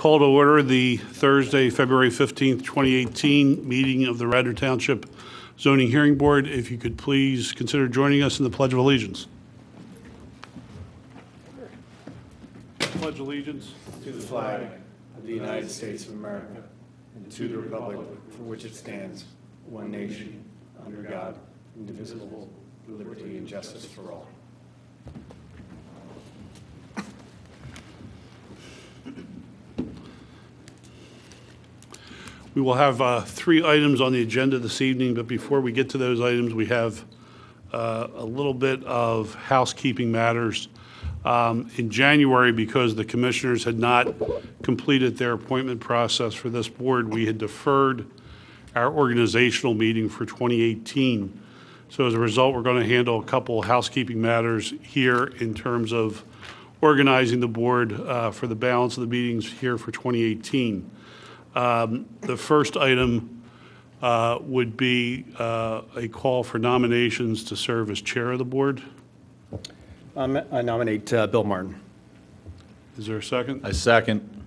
Call to order the Thursday, February 15th, 2018 meeting of the Radnor Township Zoning Hearing Board. If you could please consider joining us in the Pledge of Allegiance. Pledge allegiance to the flag of the United States of America and to the republic for which it stands, one nation, under God, indivisible, with liberty and justice for all. We will have 3 items on the agenda this evening, but before we get to those items, we have a little bit of housekeeping matters. In January, because the commissioners had not completed their appointment process for this board, we had deferred our organizational meeting for 2018. So as a result, we're going to handle a couple housekeeping matters here in terms of organizing the board for the balance of the meetings here for 2018. The first item would be a call for nominations to serve as chair of the board. I nominate Bill Martin. Is there a second? I second.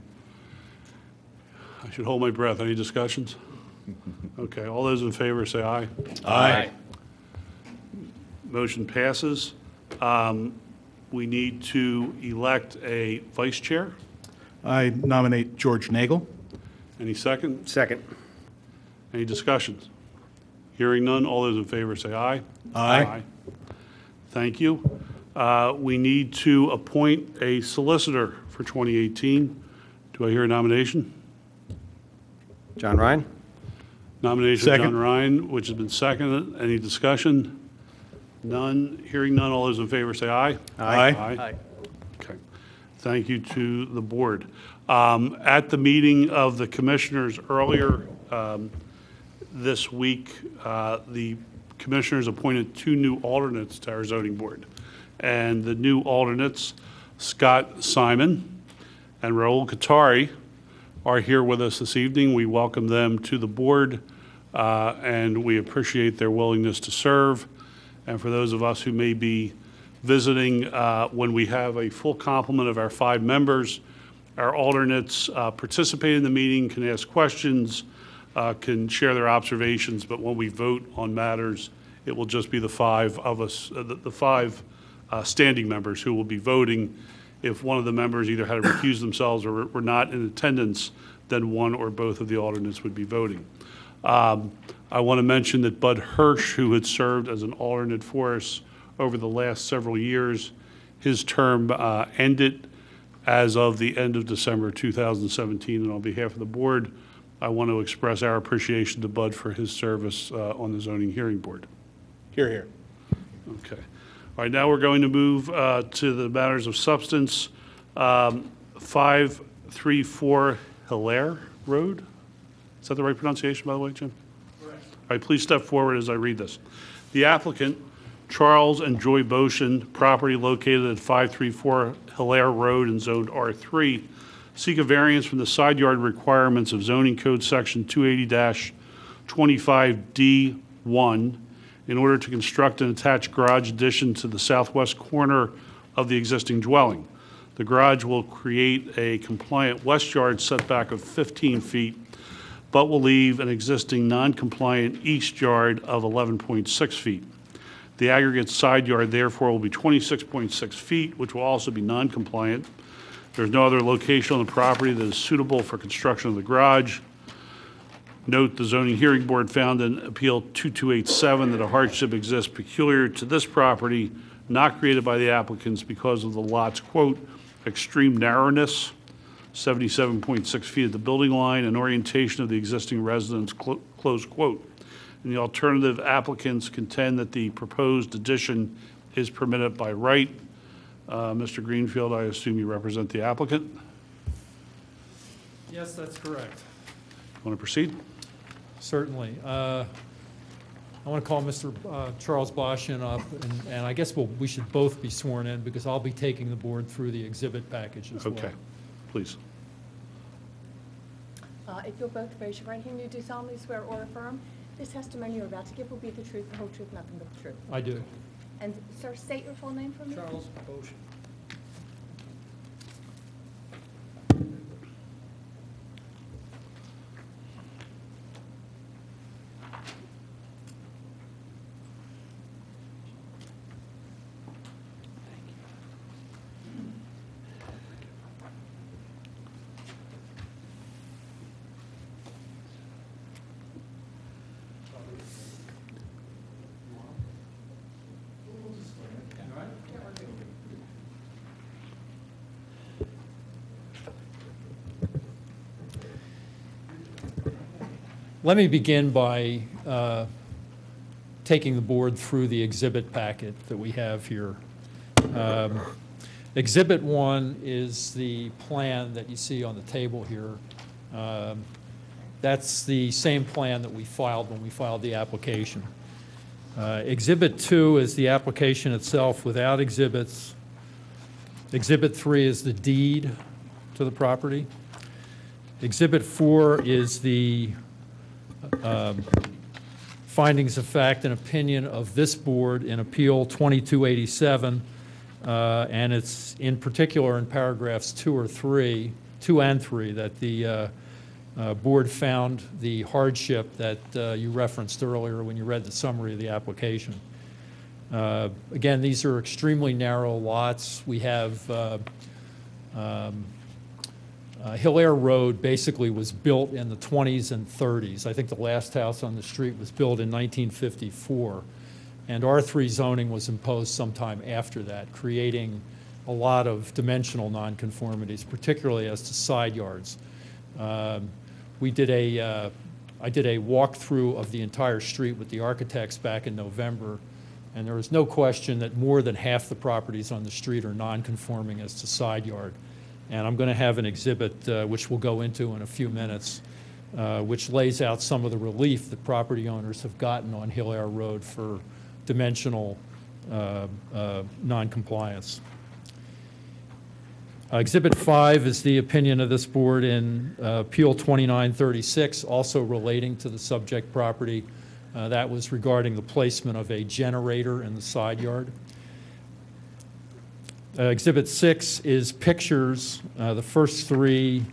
I should hold my breath. Any discussions? Okay, all those in favor say aye. Aye. Motion passes. We need to elect a vice chair. I nominate George Nagel. Any second? Second. Any discussions? Hearing none, all those in favor say aye. Aye. Thank you. We need to appoint a solicitor for 2018. Do I hear a nomination? John Ryan. Nomination of Second. John Ryan, which has been seconded. Any discussion? None. Hearing none, all those in favor say aye. Aye. Aye. Okay. Thank you to the board. At the meeting of the commissioners earlier this week, the commissioners appointed 2 new alternates to our zoning board. And the new alternates, Scott Simon and Raul Katari, are here with us this evening. We welcome them to the board, and we appreciate their willingness to serve. And for those of us who may be visiting, when we have a full complement of our 5 members, our alternates participate in the meeting, can ask questions, can share their observations, but when we vote on matters, it will just be the 5 of us, the 5 standing members who will be voting. If one of the members either had to recuse themselves or were not in attendance, then one or both of the alternates would be voting. I want to mention that Bud Hirsch, who had served as an alternate for us over the last several years, his term ended as of the end of December 2017. And on behalf of the board, I want to express our appreciation to Bud for his service on the Zoning Hearing Board. Here, here. Okay. All right, now we're going to move to the matters of substance. 534 Hilaire Road. Is that the right pronunciation, by the way, Jim? Correct. All right, please step forward as I read this. The applicant, Charles and Joy Boshin, property located at 534 Hilaire Road and zoned R3, seek a variance from the side yard requirements of Zoning Code Section 280-25D1 in order to construct an attached garage addition to the southwest corner of the existing dwelling. The garage will create a compliant west yard setback of 15 feet, but will leave an existing non-compliant east yard of 11.6 feet. The aggregate side yard, therefore, will be 26.6 feet, which will also be non-compliant. There's no other location on the property that is suitable for construction of the garage. Note, the Zoning Hearing Board found in Appeal 2287 that a hardship exists peculiar to this property, not created by the applicants because of the lot's, quote, extreme narrowness, 77.6 feet at the building line, and orientation of the existing residence, close quote. And the alternative, applicants contend that the proposed addition is permitted by right. Mr. Greenfield, I assume you represent the applicant? Yes, that's correct. Want to proceed? Certainly. I want to call Mr. Charles Boshin up, and I guess we should both be sworn in because I'll be taking the board through the exhibit package as well. Okay, please. If you'll both raise your right hand, you do solemnly swear or affirm this testimony you're about to give will be the truth, the whole truth, nothing but the truth. I do. And sir, state your full name for me. Charles Boshin. Let me begin by taking the board through the exhibit packet that we have here. Exhibit 1 is the plan that you see on the table here. That's the same plan that we filed when we filed the application. Exhibit 2 is the application itself without exhibits. Exhibit 3 is the deed to the property. Exhibit 4 is the findings of fact and opinion of this board in Appeal 2287, and it's in particular in paragraphs 2 and 3, that the board found the hardship that you referenced earlier when you read the summary of the application. Again, these are extremely narrow lots. We have Hilaire Road basically was built in the 20s and 30s. I think the last house on the street was built in 1954. And R3 zoning was imposed sometime after that, creating a lot of dimensional nonconformities, particularly as to side yards. I did a walkthrough of the entire street with the architects back in November, and there is no question that more than half the properties on the street are nonconforming as to side yard. And I'm going to have an exhibit, which we'll go into in a few minutes, which lays out some of the relief that property owners have gotten on Hilaire Road for dimensional noncompliance. Exhibit 5 is the opinion of this board in Appeal 2936, also relating to the subject property. That was regarding the placement of a generator in the side yard. Exhibit 6 is pictures, the first 3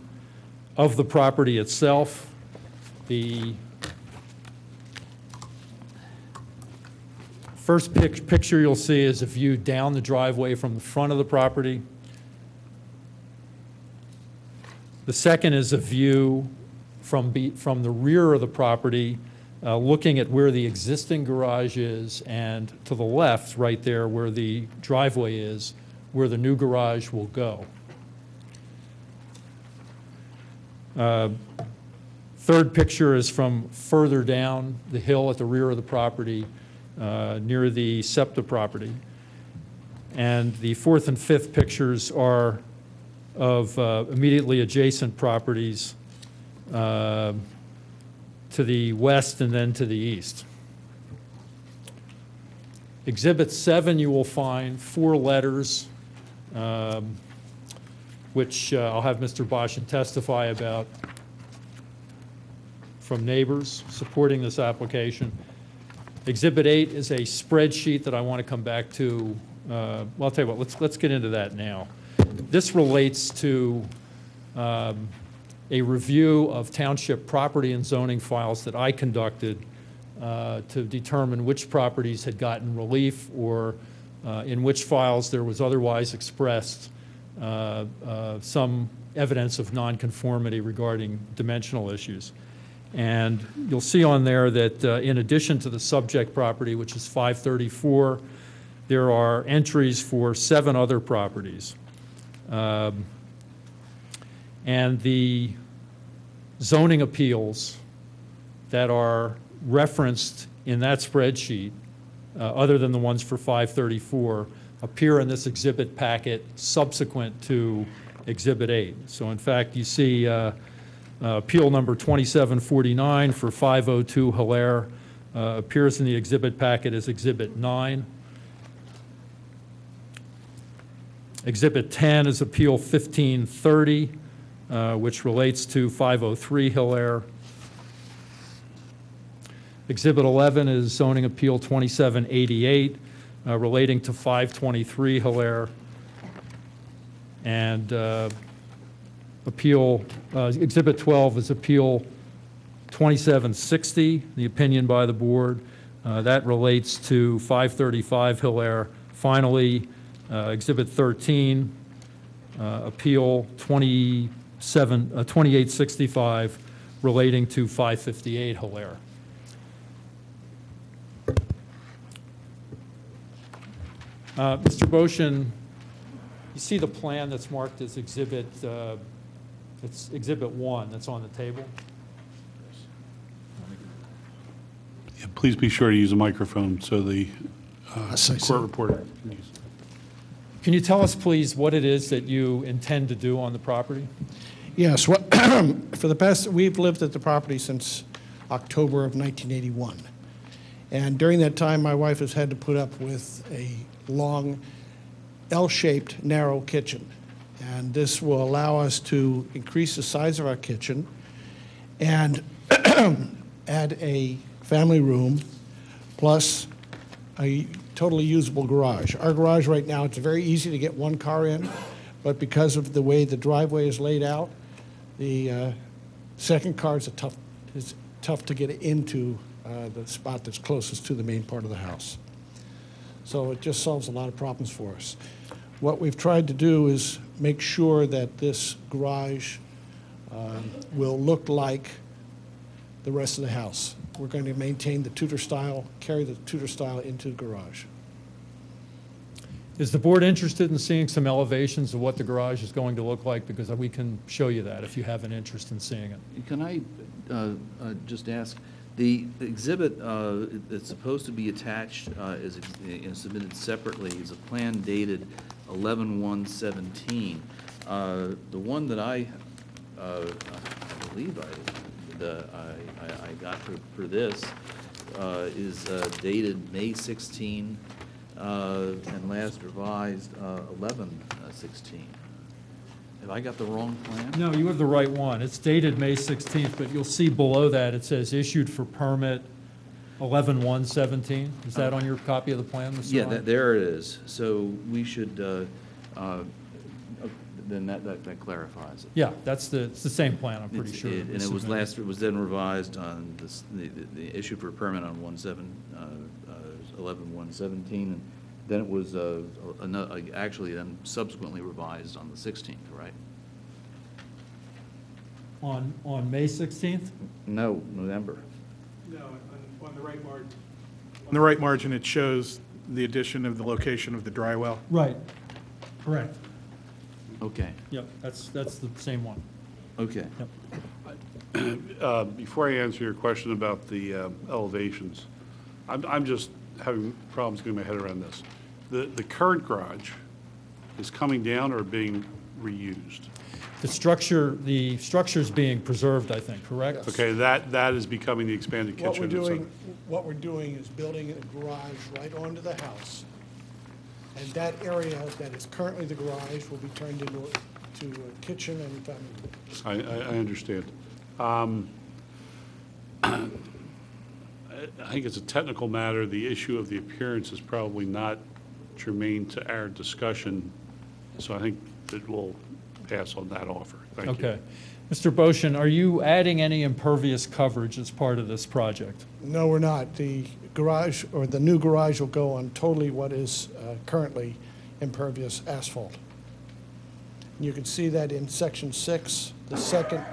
of the property itself. The first picture you'll see is a view down the driveway from the front of the property. The second is a view from the rear of the property, looking at where the existing garage is, and to the left, right there where the driveway is, where the new garage will go. Third picture is from further down the hill at the rear of the property, near the SEPTA property. And the fourth and fifth pictures are of immediately adjacent properties to the west and then to the east. Exhibit 7, you will find 4 letters, which I'll have Mr. Boshin testify about, from neighbors supporting this application. Exhibit 8 is a spreadsheet that I want to come back to. Well, I'll tell you what, let's get into that now. This relates to a review of township property and zoning files that I conducted to determine which properties had gotten relief, or in which files there was otherwise expressed some evidence of nonconformity regarding dimensional issues. And you'll see on there that in addition to the subject property, which is 534, there are entries for 7 other properties. And the zoning appeals that are referenced in that spreadsheet, other than the ones for 534, appear in this exhibit packet subsequent to Exhibit 8. So in fact, you see appeal number 2749 for 502 Hilaire appears in the exhibit packet as Exhibit 9. Exhibit 10 is Appeal 1530, which relates to 503 Hilaire. Exhibit 11 is Zoning Appeal 2788, relating to 523 Hilaire. And Exhibit 12 is Appeal 2760, the opinion by the board. That relates to 535 Hilaire. Finally, Exhibit 13, Appeal 2865, relating to 558 Hilaire. Mr. Boshin, you see the plan that's marked as Exhibit, it's Exhibit 1 that's on the table? Yeah, please be sure to use a microphone so the court reporter can use it. Can you tell us, please, what it is that you intend to do on the property? Yes, for the past, we've lived at the property since October of 1981. And during that time, my wife has had to put up with a long L-shaped, narrow kitchen. And this will allow us to increase the size of our kitchen and add a family room plus a totally usable garage. Our garage right now, it's very easy to get one car in, but because of the way the driveway is laid out, the second car is tough to get into the spot that's closest to the main part of the house. So it just solves a lot of problems for us. What we've tried to do is make sure that this garage will look like the rest of the house. We're going to maintain the Tudor style, carry the Tudor style into the garage. Is the board interested in seeing some elevations of what the garage is going to look like? Because we can show you that if you have an interest in seeing it. Can I just ask, the exhibit that's supposed to be attached is submitted separately is a plan dated 11/1/17. The one that I believe I got for this is dated May 16 and last revised 11/16. Have I got the wrong plan? No, you have the right one. It's dated May 16th, but you'll see below that it says issued for permit 11/1/17. Is that on your copy of the plan, Mr. Yeah, Ryan? there it is. So we should, then that clarifies it. Yeah, it's the same plan, I'm pretty sure. And it was then revised on the issue for a permit on 11/1/17, and then it was actually then subsequently revised on the 16th, right? On May 16th? No, November. No, on the right margin. On the right margin, it shows the addition of the location of the dry well. Right, correct. Okay, Yep, that's the same one. okay. Yep. Before I answer your question about the elevations, I'm just having problems getting my head around this. The current garage is coming down or being reused? The structure's being preserved, I think, correct? Okay, that is becoming the expanded What kitchen. we're doing is building a garage right onto the house. And that area that is currently the garage will be turned into a kitchen and family room. I understand. I think it's a technical matter. The issue of the appearance is probably not germane to our discussion, so I think that we'll pass on that offer. Thank you. Okay. Mr. Boshin, are you adding any impervious coverage as part of this project? No, we're not. The garage, or the new garage, will go on totally what is currently impervious asphalt. You can see that in section 6. The second,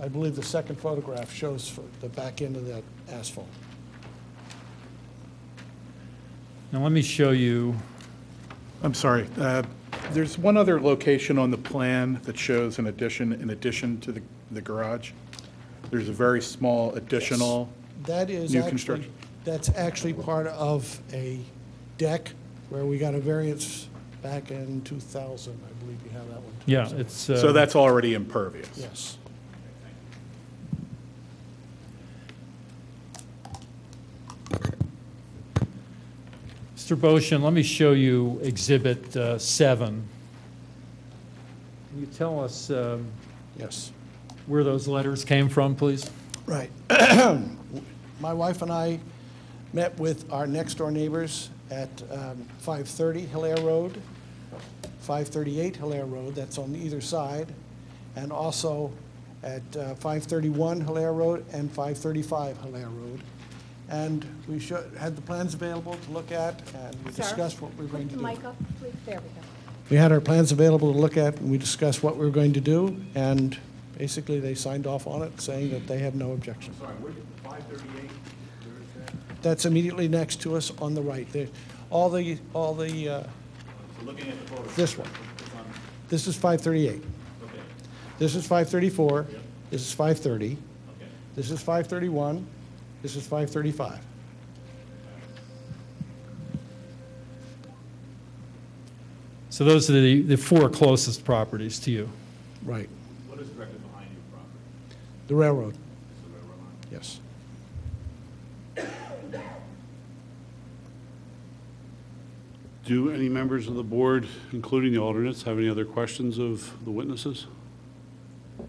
I believe the second photograph shows the back end of that asphalt. Now, let me show you. I'm sorry. There's one other location on the plan that shows an addition in addition to the garage. There's a very small additional That is new actually, construction. that's actually part of a deck where we got a variance back in 2000. I believe you have that one. too. Yeah, it's. So that's already impervious. Yes. Mr. Boshin, let me show you Exhibit 7. Can you tell us Yes. where those letters came from, please? Right. My wife and I met with our next-door neighbors at 530 Hilaire Road, 538 Hilaire Road, that's on either side, and also at 531 Hilaire Road and 535 Hilaire Road. And we had the plans available to look at, and we Sir, discussed what we were going to Put do. the mic up, please. There we go. We had our plans available to look at, and we discussed what we were going to do, and basically they signed off on it, saying that they have no objection. Sorry, where did 538, where is that? That's immediately next to us on the right. All the So looking at the photo. this one. This is 538. Okay. This is 534. Yep. This is 530. Okay. This is 531. This is 535. So those are the four closest properties to you. Right. What is directly behind your property? The railroad, Is the railroad line? yes. Do any members of the board, including the alternates, have any other questions of the witnesses? Want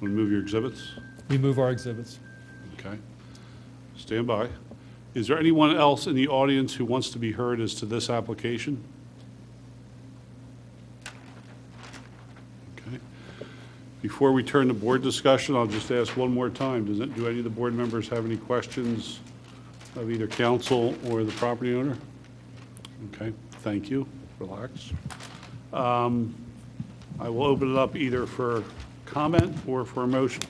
to move your exhibits? We move our exhibits. Okay. Stand by. Is there anyone else in the audience who wants to be heard as to this application? Okay. Before we turn to board discussion, I'll just ask one more time. Do any of the board members have any questions of either council or the property owner? Okay, thank you. Relax. I will open it up either for comment or for a motion.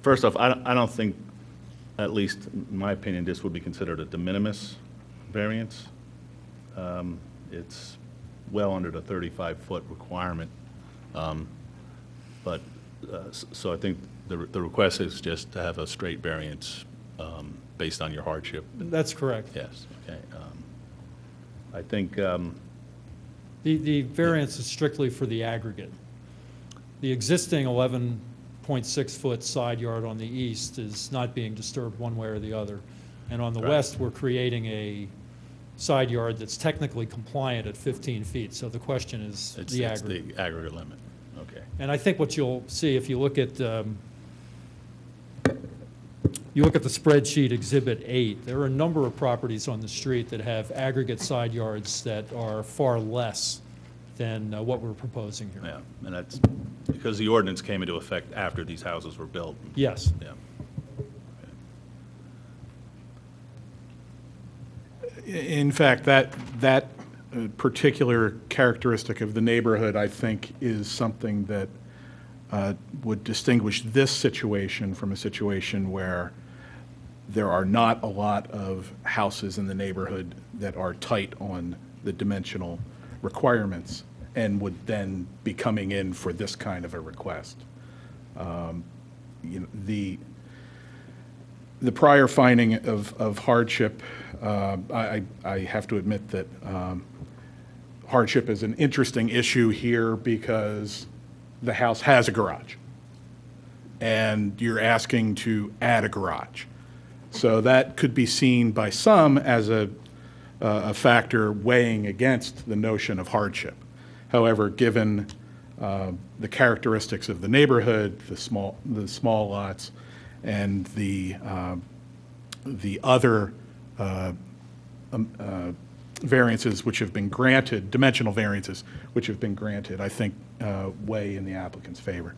First off, I don't think, at least in my opinion, this would be considered a de minimis variance. It's well under the 35-foot requirement. So I think the request is just to have a straight variance based on your hardship. That's correct. Yes, okay. I think, The variance is strictly for the aggregate. The existing 11.6-foot side yard on the east is not being disturbed one way or the other. And on the Right. west, we're creating a side yard that's technically compliant at 15 feet. So the question is it's the it's aggregate. the aggregate limit, okay. And I think what you'll see if you look at the spreadsheet Exhibit 8, there are a number of properties on the street that have aggregate side yards that are far less than what we're proposing here. Yeah, and that's because the ordinance came into effect after these houses were built. Yes. Yeah. In fact, that particular characteristic of the neighborhood, I think, is something that would distinguish this situation from a situation where there are not a lot of houses in the neighborhood that are tight on the dimensional requirements and would then be coming in for this kind of a request. The prior finding of hardship, I have to admit that hardship is an interesting issue here because the house has a garage, and you're asking to add a garage. So that could be seen by some as a factor weighing against the notion of hardship. However, given the characteristics of the neighborhood, the small lots, and the other variances which have been granted, dimensional variances which have been granted, I think weigh in the applicant's favor.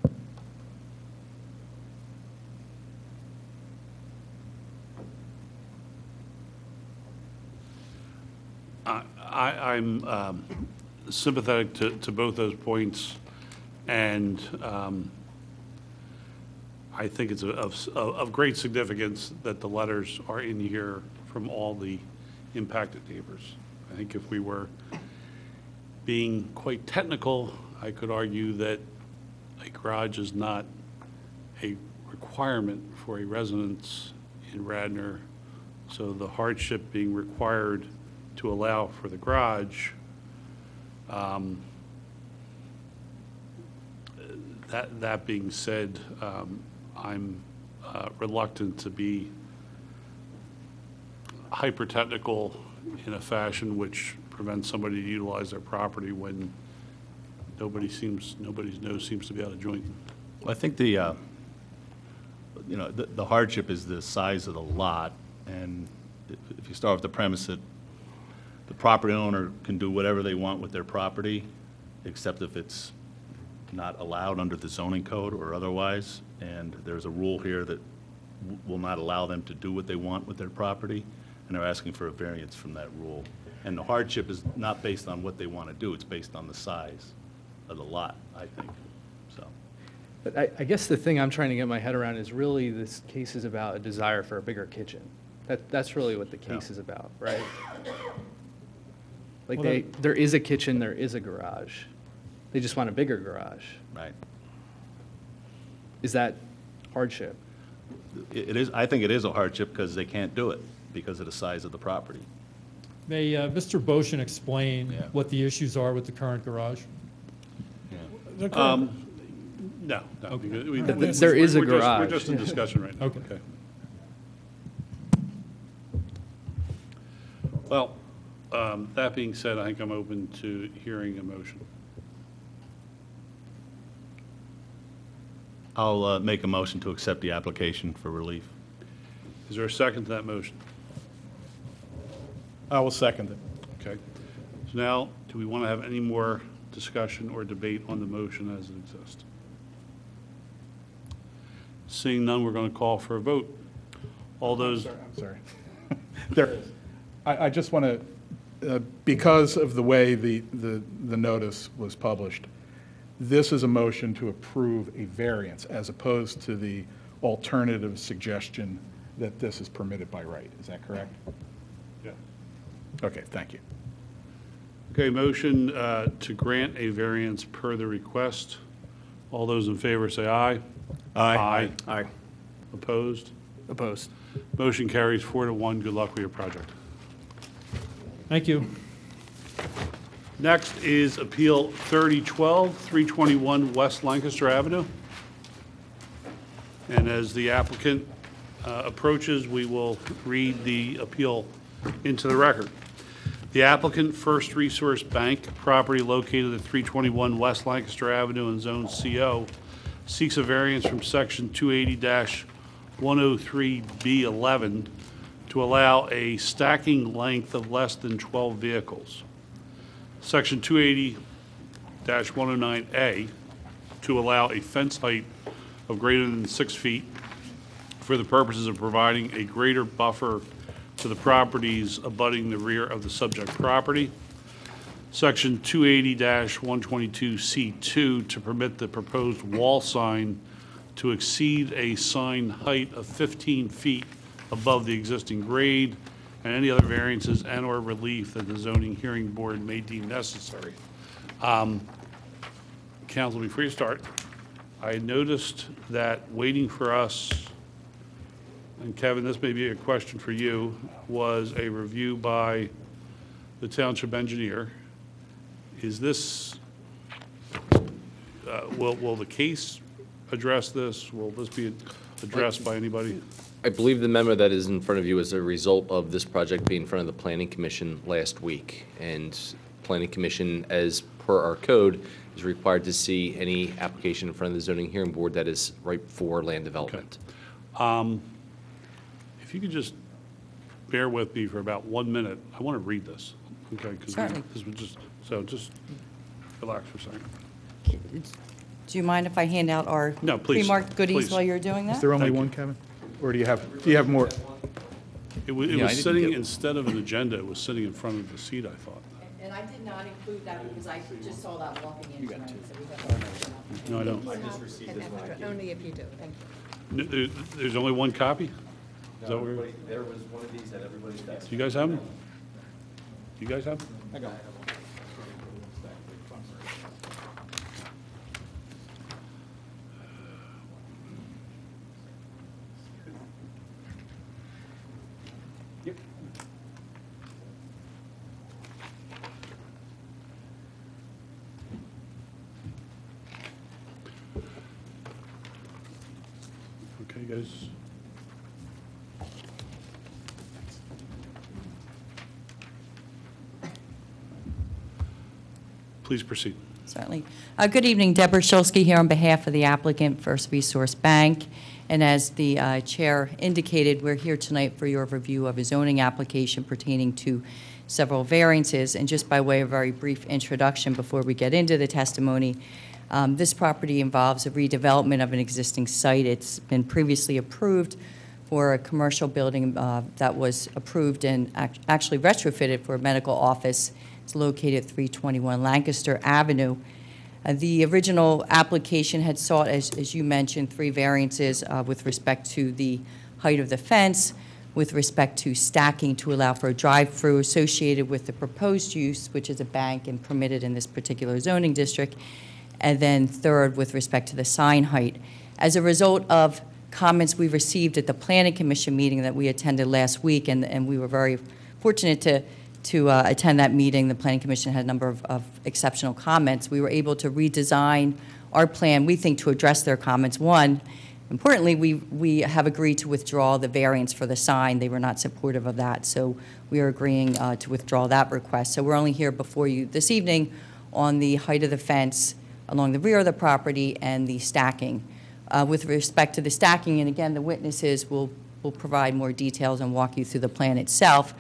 I'm sympathetic to both those points, and I think it's of great significance that the letters are in here from all the impacted neighbors. I think if we were being quite technical, I could argue that a garage is not a requirement for a residence in Radnor, so the hardship being required to allow for the garage, that being said, I'm reluctant to be hyper-technical in a fashion which prevents somebody to utilize their property when nobody's nose seems to be out of joint. Well, I think the hardship is the size of the lot, and if you start with the premise that the property owner can do whatever they want with their property, except if it's not allowed under the zoning code or otherwise, and there's a rule here that will not allow them to do what they want with their property, and they're asking for a variance from that rule. And the hardship is not based on what they want to do, it's based on the size of the lot, I think, so. But I guess the thing I'm trying to get my head around is really this case is about a desire for a bigger kitchen. That's really what the case is about, right? Like Well, there is a kitchen, there is a garage. They just want a bigger garage. Right. Is that hardship? It is, I think it is a hardship because they can't do it because of the size of the property. May Mr. Boshin explain Yeah. what the issues are with the current garage? The current- No, no. Okay. because we- There is a we're just- garage. We're just in discussion right now. Okay. Well, that being said, I think I'm open to hearing a motion. I'll make a motion to accept the application for relief. Is there a second to that motion? I will second it. Okay. So now, do we want to have any more discussion or debate on the motion as it exists? Seeing none, we're going to call for a vote. All those, I'm sorry. There, I just want to, because of the way the notice was published, this is a motion to approve a variance as opposed to the alternative suggestion that this is permitted by right. Is that correct? yeah. Okay, thank you. Okay, motion to grant a variance per the request. All those in favor say aye. Aye. Aye. Opposed? Opposed. Motion carries 4-1. Good luck with your project. Thank you. Next is Appeal 3012, 321 West Lancaster Avenue. And as the applicant approaches, we will read the appeal into the record. The applicant, First Resource Bank, property located at 321 West Lancaster Avenue in Zone CO, seeks a variance from Section 280-103B11 to allow a stacking length of less than 12 vehicles. Section 280-109A to allow a fence height of greater than 6 feet for the purposes of providing a greater buffer to the properties abutting the rear of the subject property. Section 280-122C2 to permit the proposed wall sign to exceed a sign height of 15 feet above the existing grade, and any other variances and/or relief that the zoning hearing board may deem necessary. Council, before you start, I noticed that waiting for us, and Kevin, this may be a question for you, was a review by the township engineer. Is this, will the case address this? Will this be addressed by anybody? I believe the memo that is in front of you is a result of this project being in front of the Planning Commission last week. And Planning Commission, as per our code, is required to see any application in front of the zoning hearing board that is ripe for land development. If you could just bear with me for about 1 minute, I want to read this, okay? 'Cause Certainly. this was just relax for a second. Do you mind if I hand out our No, please, pre-marked goodies please. while you're doing that? Is there only Thank you. one, Kevin? Or do you have more? It was Yeah, I didn't sitting, get- instead of an agenda, it was sitting in front of the seat, I thought. And I did not include that because I just saw that walking in tonight, so we got No, I don't. An extra, only if you do, thank you. There's only one copy? Is that what we're? There was one of these at everybody's desk. You guys have them? You guys have them? I got it. Okay, guys. Please proceed. Certainly. Good evening, Deborah Shulsky here on behalf of the applicant, First Resource Bank. And as the chair indicated, we're here tonight for your review of a zoning application pertaining to several variances. And just by way of a very brief introduction before we get into the testimony, this property involves a redevelopment of an existing site. It's been previously approved for a commercial building that was approved and actually retrofitted for a medical office. It's located at 321 Lancaster Avenue. The original application had sought, as you mentioned, 3 variances with respect to the height of the fence, with respect to stacking to allow for a drive-through associated with the proposed use, which is a bank and permitted in this particular zoning district, and then third, with respect to the sign height. As a result of comments we received at the Planning Commission meeting that we attended last week, and we were very fortunate to attend that meeting. The Planning Commission had a number of exceptional comments. We were able to redesign our plan, we think, to address their comments. One, importantly, we have agreed to withdraw the variance for the sign. They were not supportive of that, so we are agreeing to withdraw that request. So we're only here before you this evening on the height of the fence along the rear of the property and the stacking. With respect to the stacking, and again, the witnesses will provide more details and walk you through the plan itself,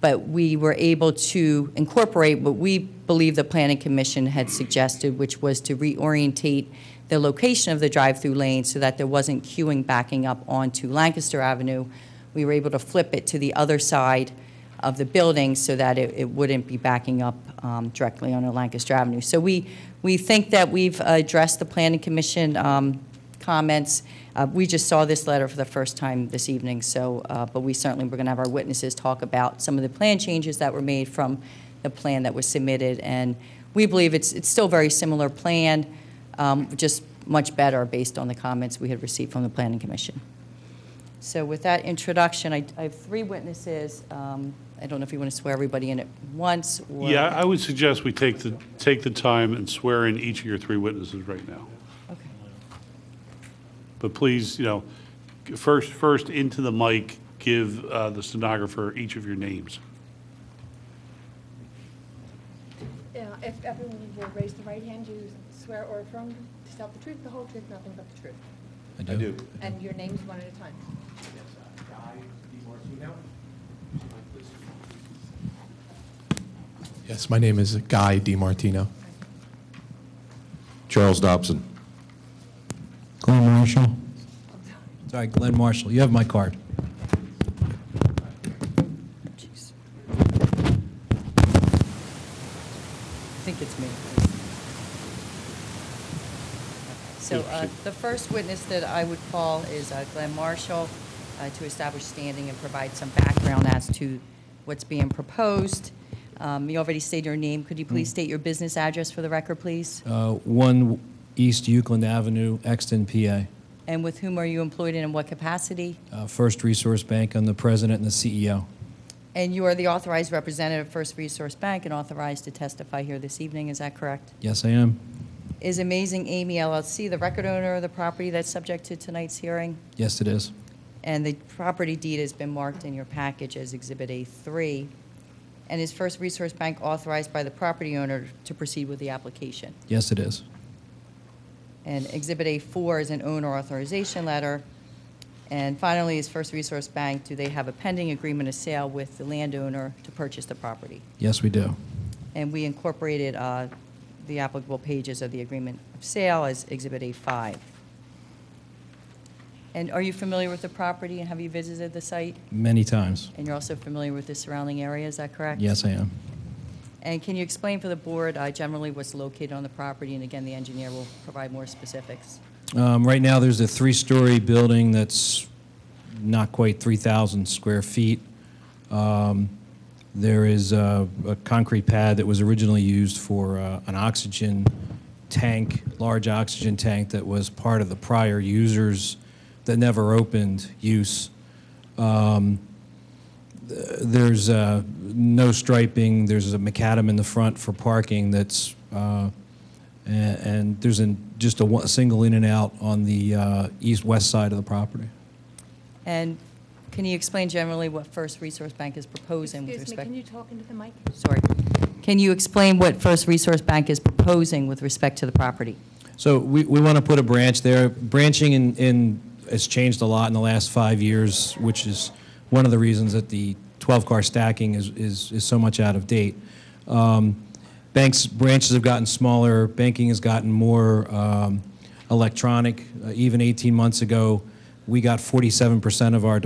but we were able to incorporate what we believe the Planning Commission had suggested, which was to reorientate the location of the drive-through lane so that there wasn't queuing backing up onto Lancaster Avenue. We were able to flip it to the other side of the building so that it wouldn't be backing up directly onto Lancaster Avenue. So we think that we've addressed the Planning Commission comments. We just saw this letter for the first time this evening, so, but we certainly we're going to have our witnesses talk about some of the plan changes that were made from the plan that was submitted, and we believe it's still a very similar plan, just much better based on the comments we had received from the Planning Commission. So with that introduction, I have 3 witnesses. I don't know if you want to swear everybody in at once, or... Yeah, I would suggest we take the time and swear in each of your 3 witnesses right now. Okay. But please, first into the mic, give the stenographer each of your names. If everyone will raise the right hand, you swear or affirm to tell the truth, the whole truth, nothing but the truth. I do. And your names one at a time. Yes, my name is Guy DiMartino. Charles Dobson. Glenn Marshall. Sorry, Glenn Marshall. You have my card. Jeez. I think it's me. So the first witness that I would call is Glenn Marshall to establish standing and provide some background as to what's being proposed. You already stated your name. Could you please state your business address for the record, please? 1 East Euclid Avenue, Exton, PA. And with whom are you employed and in what capacity? First Resource Bank. I'm the president and the CEO. And you are the authorized representative of First Resource Bank and authorized to testify here this evening. Is that correct? Yes, I am. Is Amazing Amy LLC the record owner of the property that's subject to tonight's hearing? Yes, it is. And the property deed has been marked in your package as Exhibit A3. And is First Resource Bank authorized by the property owner to proceed with the application? Yes, it is. And Exhibit A4 is an owner authorization letter. And finally, is First Resource Bank, do they have a pending agreement of sale with the landowner to purchase the property? Yes, we do. And we incorporated the applicable pages of the agreement of sale as Exhibit A5. And are you familiar with the property, and have you visited the site? Many times. And you're also familiar with the surrounding area, is that correct? Yes, I am. And can you explain for the board generally what's located on the property? And again, the engineer will provide more specifics. Right now, there's a 3-story building that's not quite 3,000 square feet. There is a concrete pad that was originally used for an oxygen tank, large oxygen tank that was part of the prior users that never opened use. There's no striping. There's a macadam in the front for parking that's, and there's just a single in and out on the east-west side of the property. And can you explain generally what First Resource Bank is proposing with Excuse me, respect? can you talk into the mic? Sorry. Can you explain what First Resource Bank is proposing with respect to the property? So we want to put a branch there. Branching has changed a lot in the last 5 years, which is one of the reasons that the 12-car stacking is so much out of date. Branches have gotten smaller. Banking has gotten more electronic. Even 18 months ago, we got 47% of our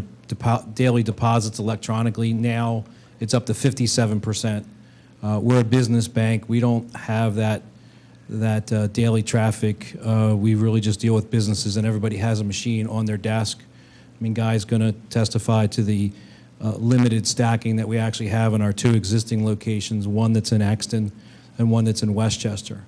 daily deposits electronically. Now it's up to 57%. We're a business bank. We don't have that daily traffic. We really just deal with businesses, and everybody has a machine on their desk. I mean, Guy's going to testify to the limited stacking that we actually have in our 2 existing locations, one that's in Exton and one that's in Westchester.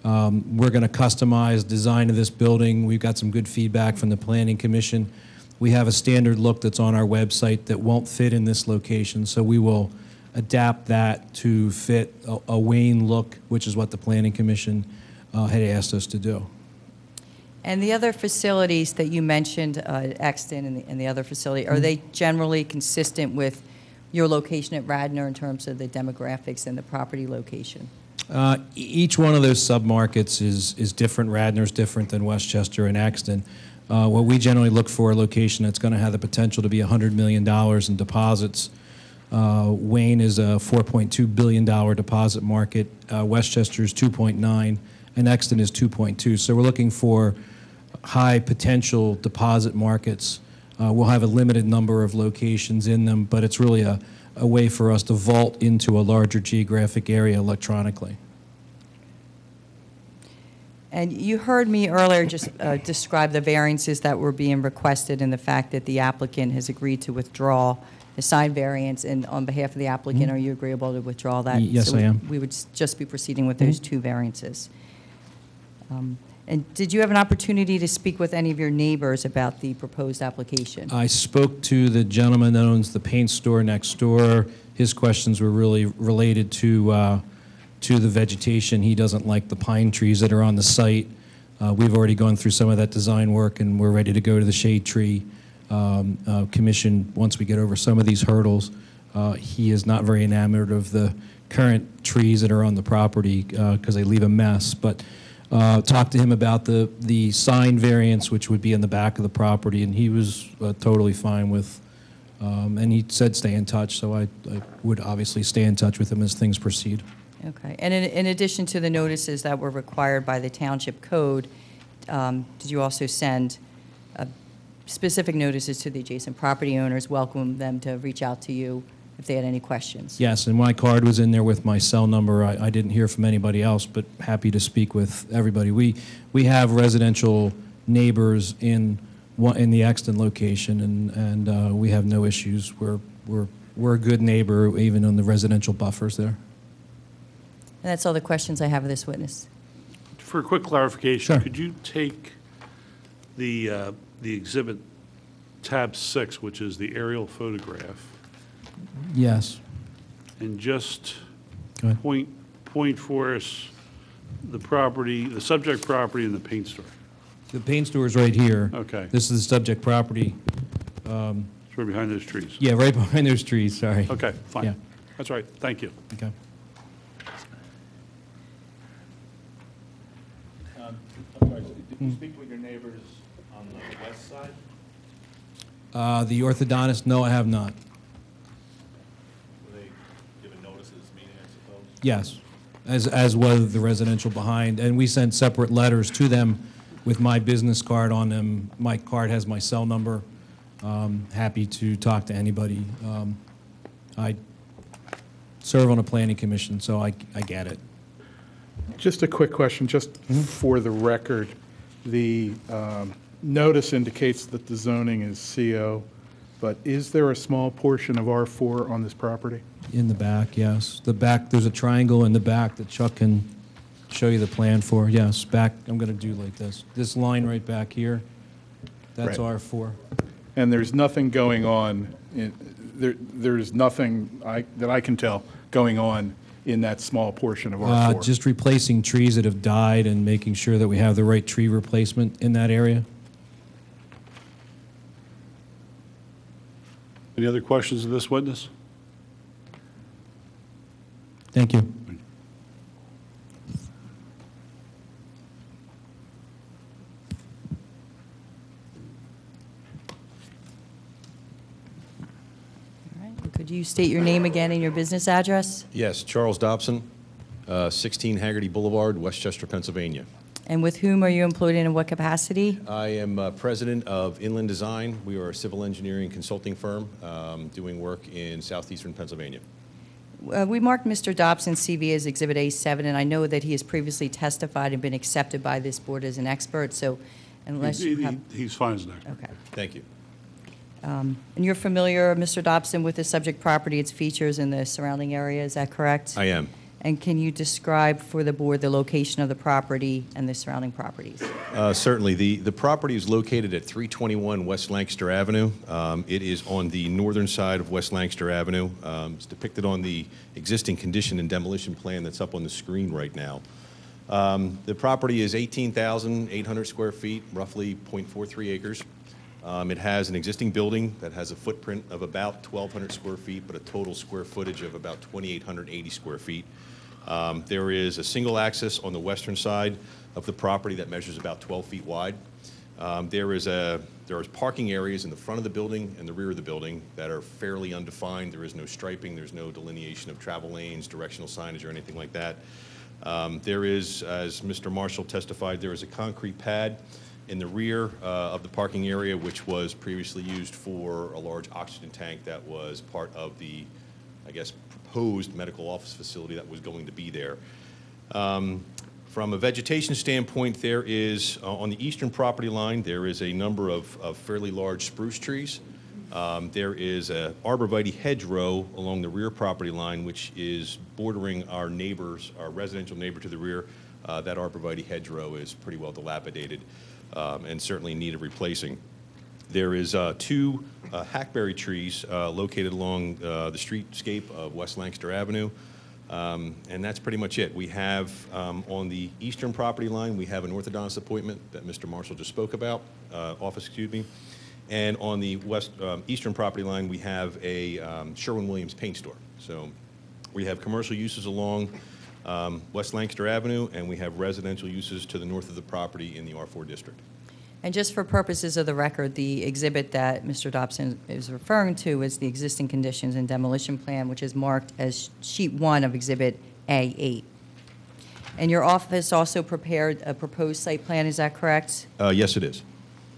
We're going to customize design of this building. We've got some good feedback from the Planning Commission. We have a standard look that's on our website that won't fit in this location, so we will adapt that to fit a Wayne look, which is what the Planning Commission had asked us to do. And the other facilities that you mentioned, Exton and the other facility, are they generally consistent with your location at Radnor in terms of the demographics and the property location? Each one of those submarkets is different. Radnor's different than Westchester and Exton. What we generally look for a location that's going to have the potential to be $100 million in deposits. Wayne is a $4.2 billion deposit market. Westchester is 2.9, and Exton is 2.2. So we're looking for high potential deposit markets. We'll have a limited number of locations in them, but it's really a way for us to vault into a larger geographic area electronically. And you heard me earlier just describe the variances that were being requested and the fact that the applicant has agreed to withdraw the sign variance. And on behalf of the applicant, are you agreeable to withdraw that? Yes, So I am. We would just be proceeding with those 2 variances. And did you have an opportunity to speak with any of your neighbors about the proposed application? I spoke to the gentleman that owns the paint store next door. His questions were really related to the vegetation. He doesn't like the pine trees that are on the site. We've already gone through some of that design work, and we're ready to go to the shade tree commission once we get over some of these hurdles. He is not very enamored of the current trees that are on the property because they leave a mess. But talked to him about the sign variance, which would be in the back of the property, and he was totally fine with, and he said stay in touch, so I would obviously stay in touch with him as things proceed. Okay. And in addition to the notices that were required by the Township Code, did you also send specific notices to the adjacent property owners, welcome them to reach out to you if they had any questions? Yes, and my card was in there with my cell number. I didn't hear from anybody else, but happy to speak with everybody. We have residential neighbors in the Exton location, and we have no issues. We're a good neighbor, even on the residential buffers there. And that's all the questions I have of this witness. For a quick clarification, Sure. could you take the exhibit tab 6, which is the aerial photograph, Yes. and just Go ahead. point for us the property, the subject property and the paint store? The paint store is right here. Okay. This is the subject property. It's right behind those trees. Yeah, right behind those trees, sorry. Okay, fine. Yeah. That's right. Thank you. Okay. I'm sorry, did you speak with your neighbors on the west side? The orthodontist, no, I have not. Were they given notice of this meeting, I suppose? Yes, as was the residential behind. And we sent separate letters to them with my business card on them. My card has my cell number. Happy to talk to anybody. I serve on a planning commission, so I get it. Just a quick question, just for the record. The notice indicates that the zoning is CO, but is there a small portion of R4 on this property? In the back, yes. The back, there's a triangle in the back that Chuck can show you the plan for. Yes, back, I'm going to do like this. This line right back here, that's Right. R4. And there's nothing going on, there's nothing that I can tell going on in that small portion of R4? Just replacing trees that have died and making sure that we have the right tree replacement in that area. Any other questions of this witness? Thank you. All right. Could you state your name again and your business address? Yes, Charles Dobson, 16 Haggerty Boulevard, Westchester, Pennsylvania. And with whom are you employed in what capacity? I am president of Inland Design. We are a civil engineering consulting firm doing work in southeastern Pennsylvania. We marked Mr. Dobson's CV as Exhibit A7, and I know that he has previously testified and been accepted by this board as an expert, so unless you have... He's fine as an expert. Okay. Thank you. And you're familiar, Mr. Dobson, with the subject property, its features, and the surrounding area, is that correct? I am. And can you describe for the board the location of the property and the surrounding properties? Certainly. The property is located at 321 West Lancaster Avenue. It is on the northern side of West Lancaster Avenue. It's depicted on the existing condition and demolition plan that's up on the screen right now. The property is 18,800 square feet, roughly 0.43 acres. It has an existing building that has a footprint of about 1,200 square feet, but a total square footage of about 2,880 square feet. There is a single access on the western side of the property that measures about 12 feet wide. There is parking areas in the front of the building and the rear of the building that are fairly undefined. There is no striping, there's no delineation of travel lanes, directional signage, or anything like that. There is, as Mr. Marshall testified, there is a concrete pad in the rear of the parking area, which was previously used for a large oxygen tank that was part of the, I guess, proposed medical office facility that was going to be there. From a vegetation standpoint, there is, on the eastern property line, there is a number of fairly large spruce trees. There is an arborvitae hedgerow along the rear property line, which is bordering our neighbors, our residential neighbor to the rear. That arborvitae hedgerow is pretty well dilapidated and certainly in need of replacing. There is two hackberry trees located along the streetscape of West Lancaster Avenue, and that's pretty much it. We have, on the eastern property line, we have an orthodontist appointment that Mr. Marshall just spoke about, and on the eastern property line, we have a Sherwin-Williams paint store. So we have commercial uses along West Lancaster Avenue, and we have residential uses to the north of the property in the R4 district. And just for purposes of the record, the exhibit that Mr. Dobson is referring to is the existing conditions and demolition plan, which is marked as sheet 1 of Exhibit A8. And your office also prepared a proposed site plan, is that correct? Yes, it is.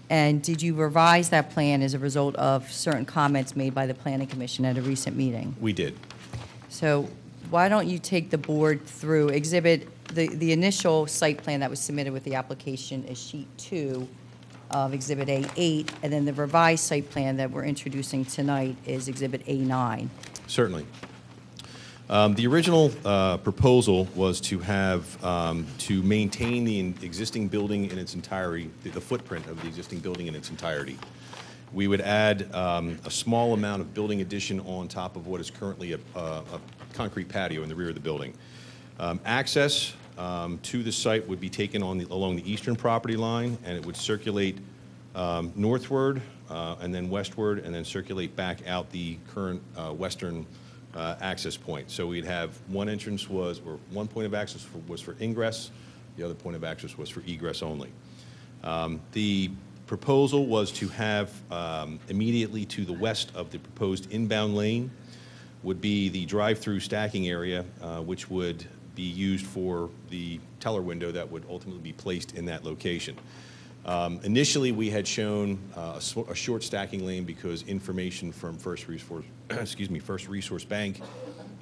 And did you revise that plan as a result of certain comments made by the Planning Commission at a recent meeting? We did. So why don't you take the board through exhibit, the initial site plan that was submitted with the application is sheet 2 of Exhibit A8, and then the revised site plan that we're introducing tonight is Exhibit A9. Certainly. The original proposal was to have, to maintain the existing building in its entirety, the footprint of the existing building in its entirety. We would add a small amount of building addition on top of what is currently a concrete patio in the rear of the building. Access to the site would be taken along the eastern property line, and it would circulate northward and then westward, and then circulate back out the current western access point. So we'd have one entrance or one point of access was for ingress, the other point of access was for egress only. The proposal was to have immediately to the west of the proposed inbound lane would be the drive-through stacking area, which would be used for the teller window that would ultimately be placed in that location. Initially, we had shown a short stacking lane because information from First Resource Bank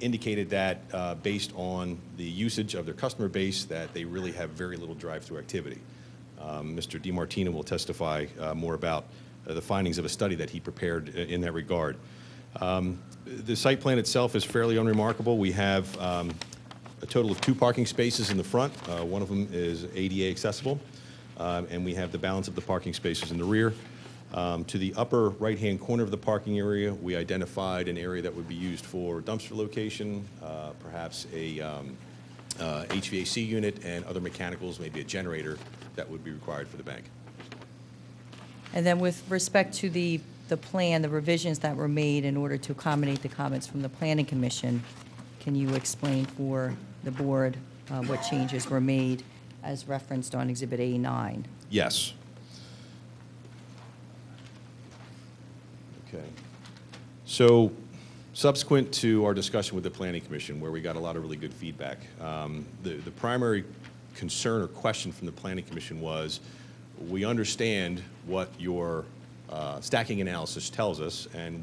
indicated that based on the usage of their customer base that they really have very little drive-through activity. Mr. DiMartino will testify more about the findings of a study that he prepared in that regard. The site plan itself is fairly unremarkable. We have a total of 2 parking spaces in the front. One of them is ADA accessible, and we have the balance of the parking spaces in the rear. To the upper right-hand corner of the parking area, we identified an area that would be used for dumpster location, perhaps a HVAC unit, and other mechanicals, maybe a generator that would be required for the bank. And then with respect to the plan, the revisions that were made in order to accommodate the comments from the Planning Commission, can you explain for the board what changes were made as referenced on Exhibit A9? Yes. Okay. So subsequent to our discussion with the Planning Commission, where we got a lot of really good feedback, the primary concern or question from the Planning Commission was, we understand what your stacking analysis tells us, and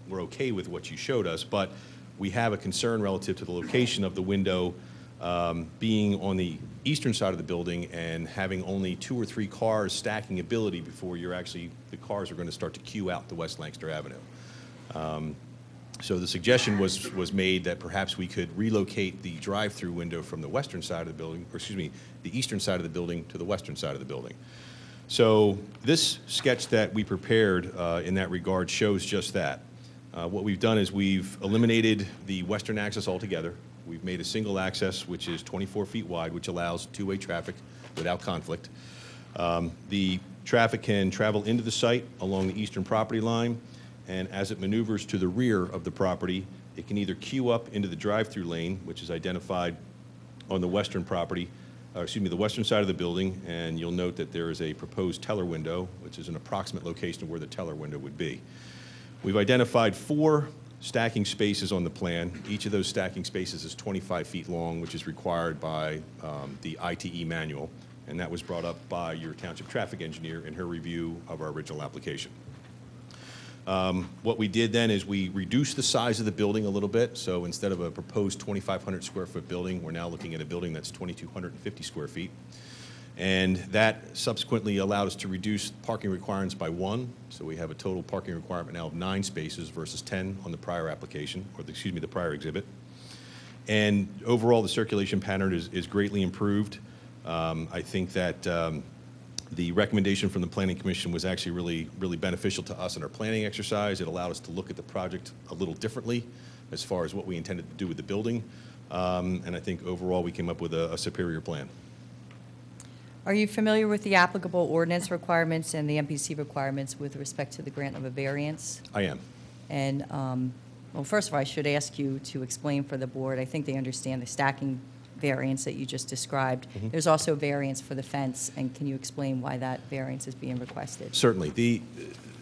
we're okay with what you showed us, but we have a concern relative to the location of the window being on the eastern side of the building and having only 2 or 3 cars stacking ability before the cars are going to start to queue out to West Lancaster Avenue. So the suggestion was made that perhaps we could relocate the drive-through window from the western side of the building, or excuse me, the eastern side of the building to the western side of the building. So this sketch that we prepared in that regard shows just that. What we've done is we've eliminated the western access altogether. We've made a single access, which is 24 feet wide, which allows two-way traffic without conflict. The traffic can travel into the site along the eastern property line, and as it maneuvers to the rear of the property, it can either queue up into the drive-through lane, which is identified on the western property, the western side of the building, and you'll note that there is a proposed teller window, which is an approximate location of where the teller window would be. We've identified 4 stacking spaces on the plan. Each of those stacking spaces is 25 feet long, which is required by the ITE manual, and that was brought up by your township traffic engineer in her review of our original application. What we did then is we reduced the size of the building a little bit, so instead of a proposed 2,500 square foot building, we're now looking at a building that's 2,250 square feet. And that subsequently allowed us to reduce parking requirements by 1, so we have a total parking requirement now of 9 spaces versus 10 on the prior application, or the prior exhibit. And overall, the circulation pattern is greatly improved. I think that the recommendation from the Planning Commission was actually really beneficial to us in our planning exercise. It allowed us to look at the project a little differently as far as what we intended to do with the building. And I think overall we came up with a superior plan. Are you familiar with the applicable ordinance requirements and the MPC requirements with respect to the grant of a variance? I am. And, well, first of all, I should ask you to explain for the board. I think they understand the stacking variance that you just described. Mm-hmm. There's also a variance for the fence, and can you explain why that variance is being requested? Certainly.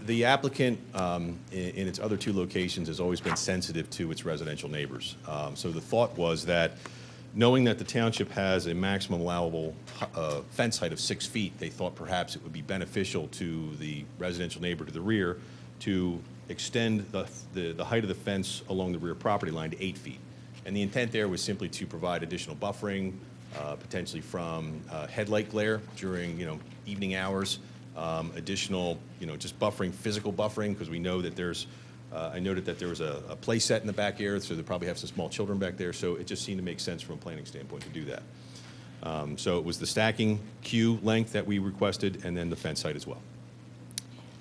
The applicant in its other 2 locations has always been sensitive to its residential neighbors. So the thought was that knowing that the township has a maximum allowable fence height of 6 feet, they thought perhaps it would be beneficial to the residential neighbor to the rear to extend the height of the fence along the rear property line to 8 feet. And the intent there was simply to provide additional buffering, potentially from headlight glare during evening hours, additional just buffering, physical buffering, because we know that there's I noted that there was a play set in the back area, so they probably have some small children back there, so it just seemed to make sense from a planning standpoint to do that. So it was the stacking queue length that we requested, and then the fence height as well.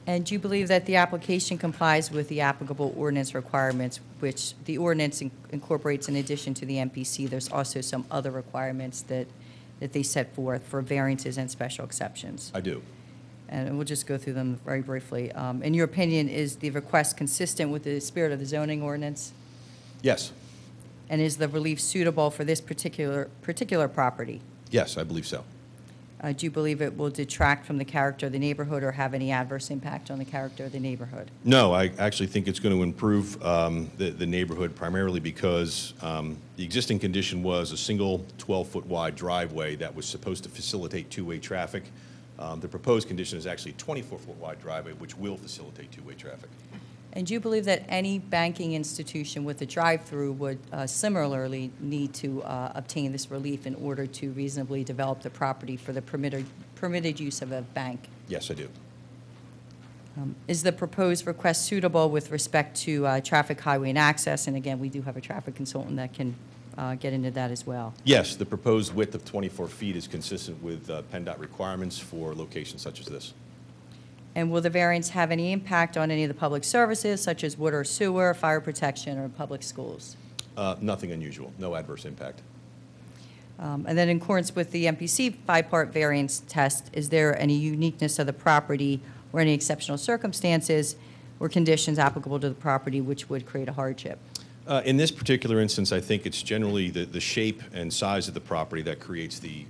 And do you believe that the application complies with the applicable ordinance requirements, which the ordinance incorporates in addition to the MPC? There's also some other requirements that they set forth for variances and special exceptions. I do. And we'll just go through them very briefly. In your opinion, is the request consistent with the spirit of the zoning ordinance? Yes. And is the relief suitable for this particular property? Yes, I believe so. Do you believe it will detract from the character of the neighborhood or have any adverse impact on the character of the neighborhood? No, I actually think it's going to improve the neighborhood primarily because the existing condition was a single 12-foot wide driveway that was supposed to facilitate two-way traffic. The proposed condition is actually a 24-foot wide driveway, which will facilitate two-way traffic. And do you believe that any banking institution with a drive-through would similarly need to obtain this relief in order to reasonably develop the property for the permitted use of a bank? Yes, I do. Is the proposed request suitable with respect to traffic, highway, and access? And again, we do have a traffic consultant that can get into that as well. Yes, the proposed width of 24 feet is consistent with PennDOT requirements for locations such as this. And will the variance have any impact on any of the public services, such as water, sewer, fire protection, or public schools? Nothing unusual, no adverse impact. And then in accordance with the MPC five-part variance test, is there any uniqueness of the property or any exceptional circumstances or conditions applicable to the property which would create a hardship? In this particular instance, I think it's generally the shape and size of the property that creates the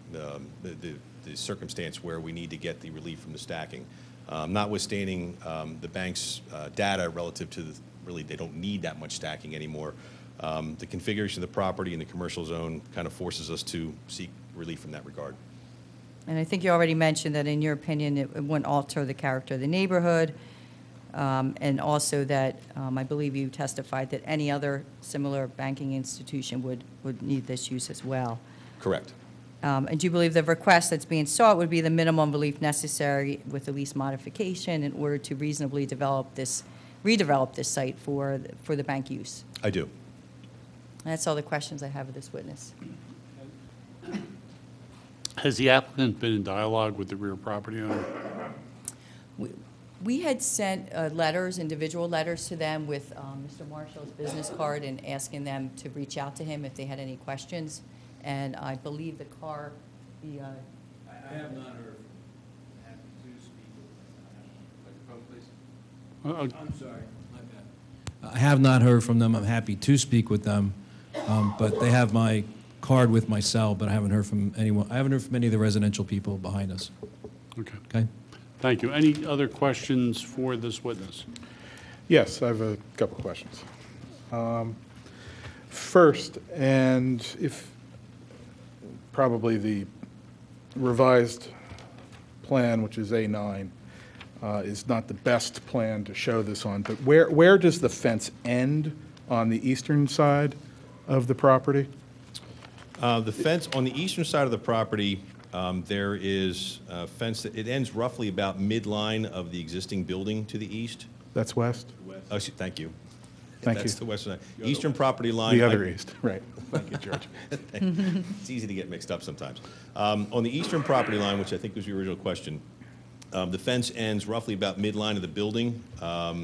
circumstance where we need to get the relief from the stacking. Notwithstanding the bank's data relative to really they don't need that much stacking anymore, the configuration of the property in the commercial zone kind of forces us to seek relief in that regard. And I think you already mentioned that in your opinion it wouldn't alter the character of the neighborhood. And also that, I believe you testified that any other similar banking institution would need this use as well. Correct. And do you believe the request that's being sought would be the minimum relief necessary with the least modification in order to reasonably redevelop this site for the bank use? I do. That's all the questions I have of this witness. Has the applicant been in dialogue with the rear property owner? We had sent letters, individual letters to them with Mr. Marshall's business card and asking them to reach out to him if they had any questions. And I believe the car, I have not heard from happy to speak with them. I'm sorry, my bad. I have not heard from them. I'm happy to speak with them, but they have my card with my cell, but I haven't heard from anyone. I haven't heard from any of the residential people behind us. Okay. Okay? Thank you. Any other questions for this witness? Yes, I have a couple questions. First, and if probably the revised plan, which is A9, is not the best plan to show this on, but where does the fence end on the eastern side of the property? The fence on the eastern side of the property, there is a fence that it ends roughly about midline of the existing building to the east. That's west? Oh, thank you. Thank That's you. the western side. Eastern property line. The other east, right. Thank you, George. It's easy to get mixed up sometimes. On the eastern property line, which I think was your original question, the fence ends roughly about midline of the building. I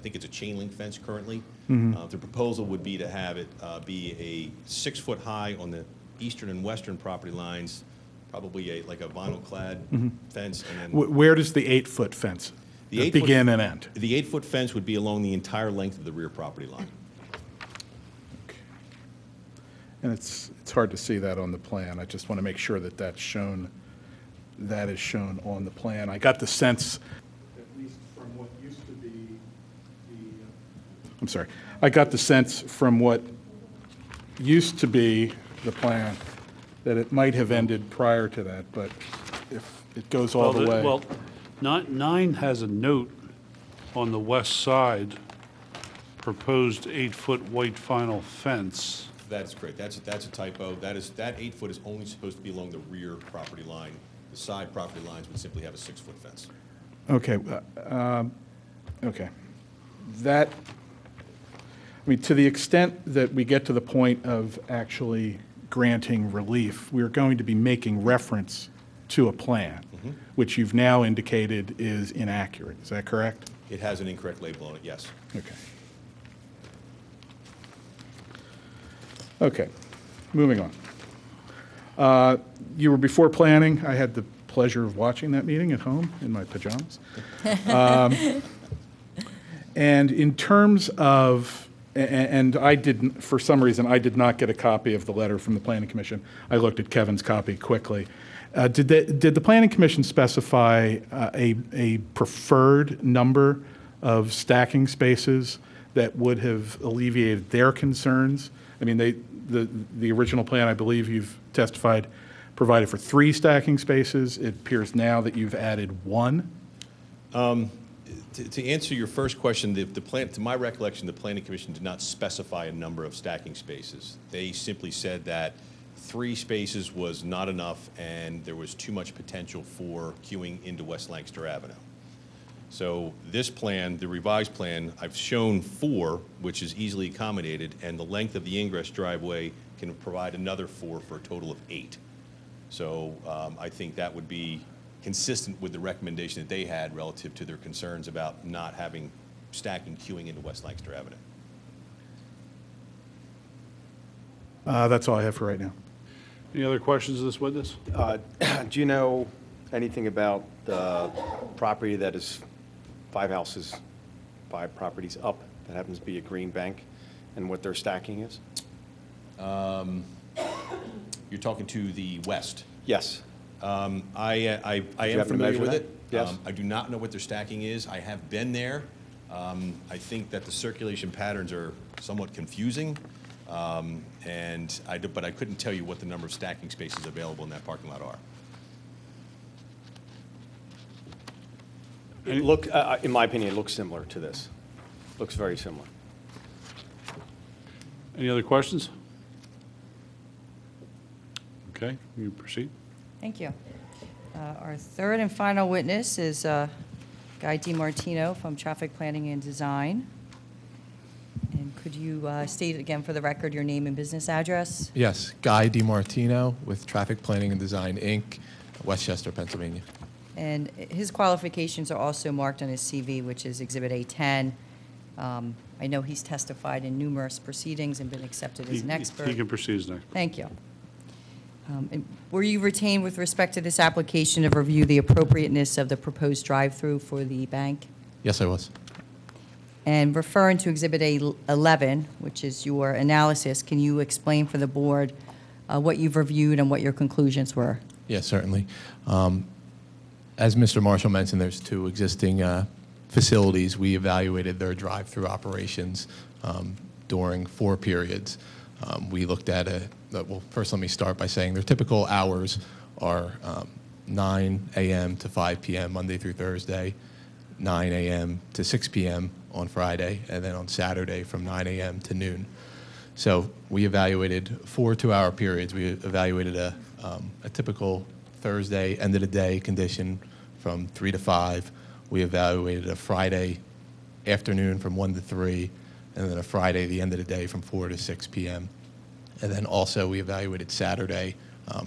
think it's a chain link fence currently. The proposal would be to have it be a 6-foot high on the eastern and western property lines, probably like a vinyl clad fence. And then Where does the 8-foot fence begin and end? The 8-foot fence would be along the entire length of the rear property line. And it's hard to see that on the plan. I just want to make sure that that is shown on the plan. I got the sense, at least from what used to be I'm sorry. I got the sense from what used to be the plan that it might have ended prior to that, but if it goes all the way. Well, 9 has a note on the west side, proposed 8-foot white vinyl fence. That's correct. That's a typo. That 8-foot is only supposed to be along the rear property line. The side property lines would simply have a 6-foot fence. Okay. Okay. That, I mean, to the extent that we get to the point of actually granting relief, we're going to be making reference to a plan, which you've now indicated is inaccurate. Is that correct? It has an incorrect label on it, yes. Okay. Okay, moving on. You were before planning. I had the pleasure of watching that meeting at home in my pajamas. And in terms of, and I didn't, for some reason, I did not get a copy of the letter from the Planning Commission. I looked at Kevin's copy quickly. Did the Planning Commission specify a preferred number of stacking spaces that would have alleviated their concerns? I mean, the original plan, I believe you've testified, provided for 3 stacking spaces. It appears now that you've added 1. To answer your first question, the plan, to my recollection, the Planning Commission did not specify a number of stacking spaces. They simply said that 3 spaces was not enough and there was too much potential for queuing into West Lancaster Avenue. So this plan, the revised plan, I've shown 4, which is easily accommodated, and the length of the ingress driveway can provide another 4 for a total of 8. So I think that would be consistent with the recommendation that they had relative to their concerns about not having stacking queuing into West Lancaster Avenue. That's all I have for right now. Any other questions of this witness? Do you know anything about the property that is 5 houses, 5 properties up, that happens to be a green bank, and what their stacking is? You're talking to the west? Yes. I am happen to familiar measure with that? it. Yes. I do not know what their stacking is. I have been there. I think that the circulation patterns are somewhat confusing, but I couldn't tell you what the number of stacking spaces available in that parking lot are. In my opinion, it looks similar to this. Looks very similar. Any other questions? Okay, you proceed. Thank you. Our third and final witness is Guy DiMartino from Traffic Planning and Design. And could you state again for the record your name and business address? Yes, Guy DiMartino with Traffic Planning and Design, Inc., Westchester, Pennsylvania. And his qualifications are also marked on his CV, which is Exhibit A10. I know he's testified in numerous proceedings and been accepted as an expert. He can proceed as next. Thank you. And were you retained with respect to this application to review the appropriateness of the proposed drive-through for the bank? Yes, I was. And referring to Exhibit A11, which is your analysis, can you explain for the board what you've reviewed and what your conclusions were? Yes, certainly. As Mr. Marshall mentioned, there's two existing facilities. We evaluated their drive-through operations during 4 periods. We looked at well, first let me start by saying their typical hours are 9 a.m. to 5 p.m. Monday through Thursday, 9 a.m. to 6 p.m. on Friday, and then on Saturday from 9 a.m. to noon. So we evaluated 4 2-hour periods. We evaluated a typical Thursday end-of-the-day condition from 3 to 5. We evaluated a Friday afternoon from 1 to 3, and then a Friday, the end of the day, from 4 to 6 p.m. And then also we evaluated Saturday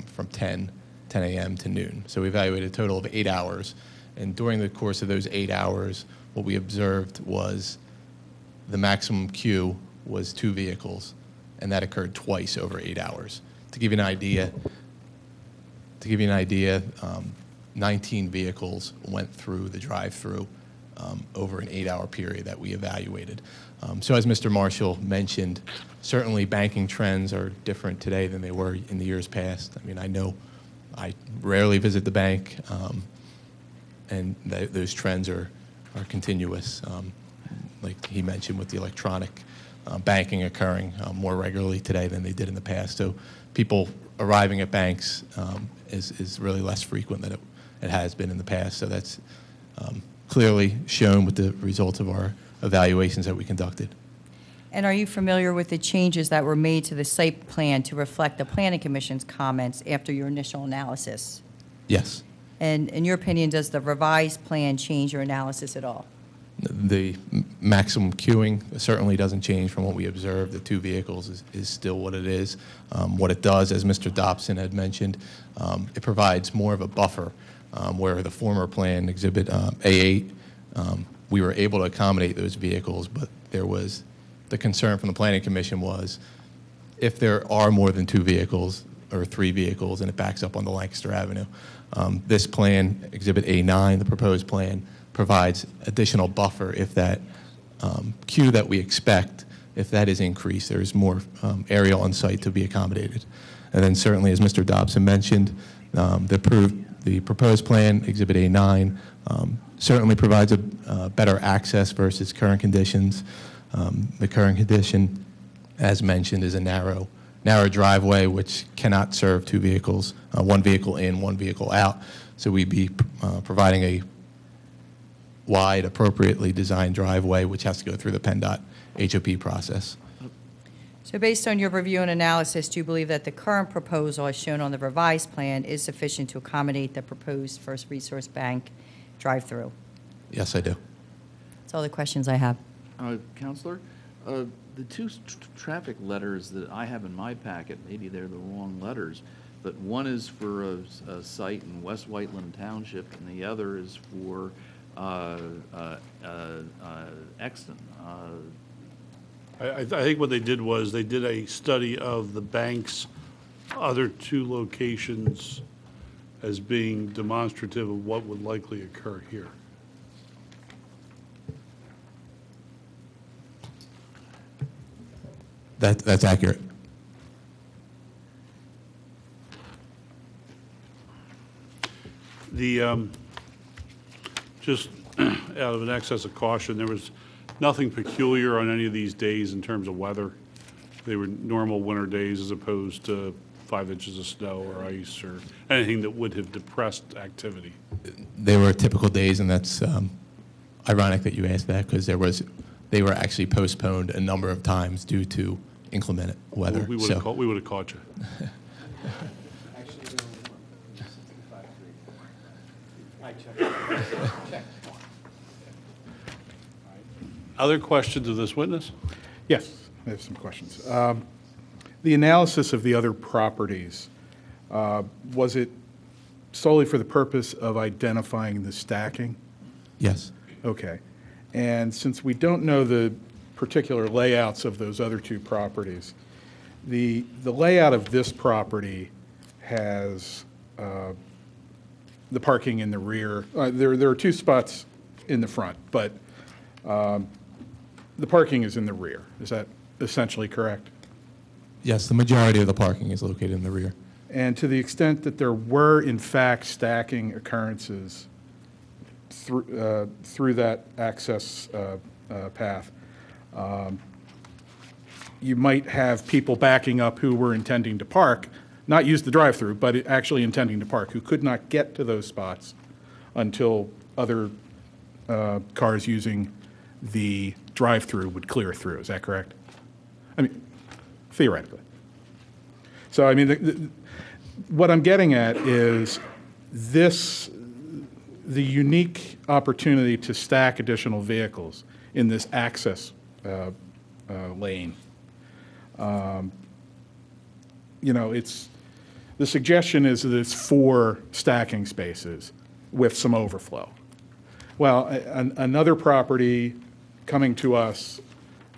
from 10 a.m. to noon. So we evaluated a total of 8 hours. And during the course of those 8 hours, what we observed was the maximum queue was 2 vehicles, and that occurred twice over 8 hours. To give you an idea, 19 vehicles went through the drive-through over an 8-hour period that we evaluated. So as Mr. Marshall mentioned, certainly banking trends are different today than they were in the years past. I mean, I know I rarely visit the bank, and those trends are continuous. Like he mentioned, with the electronic banking occurring more regularly today than they did in the past. So people arriving at banks is really less frequent than it has been in the past. So that's clearly shown with the results of our evaluations that we conducted. And are you familiar with the changes that were made to the site plan to reflect the Planning Commission's comments after your initial analysis? Yes. And in your opinion, does the revised plan change your analysis at all? The maximum queuing certainly doesn't change from what we observed. The 2 vehicles is still what it is. What it does, as Mr. Dobson had mentioned, it provides more of a buffer, where the former plan, Exhibit A8, we were able to accommodate those vehicles, but there was the concern from the Planning Commission was if there are more than 2 vehicles or 3 vehicles and it backs up onto Lancaster Avenue. This plan, Exhibit A9, the proposed plan, provides additional buffer if that queue that we expect, if that is increased, there's more area on site to be accommodated. And then certainly, as Mr. Dobson mentioned, the proposed plan, Exhibit A9, certainly provides a better access versus current conditions. The current condition, as mentioned, is a narrow driveway which cannot serve 2 vehicles, 1 vehicle in, 1 vehicle out. So we'd be providing a wide, appropriately designed driveway which has to go through the PennDOT HOP process. So based on your review and analysis, do you believe that the current proposal as shown on the revised plan is sufficient to accommodate the proposed First Resource Bank drive-through? Yes, I do. That's all the questions I have. Counselor, the 2 traffic letters that I have in my packet, maybe they're the wrong letters, but one is for a site in West Whiteland Township, and the other is for Exton. I think what they did was they did a study of the bank's other 2 locations as being demonstrative of what would likely occur here. That's accurate. The, just out of an excess of caution, there was nothing peculiar on any of these days in terms of weather. They were normal winter days as opposed to 5 inches of snow or ice or anything that would have depressed activity. They were typical days, and that's ironic that you asked that because they were actually postponed a number of times due to inclement weather. We would So- have caught you. Other questions of this witness? Yes, I have some questions. The analysis of the other properties, was it solely for the purpose of identifying the stacking? Yes. Okay. And since we don't know the particular layouts of those other two properties, the layout of this property has the parking in the rear. There are two spots in the front, but the parking is in the rear. Is that essentially correct? Yes, the majority of the parking is located in the rear. And to the extent that there were, in fact, stacking occurrences through that access path, you might have people backing up who were intending to park, not use the drive-through, but actually intending to park, who could not get to those spots until other cars using the drive-through would clear through. Is that correct? I mean, theoretically. So, I mean, what I'm getting at is the unique opportunity to stack additional vehicles in this access lane. The suggestion is that it's 4 stacking spaces with some overflow. Well, another property coming to us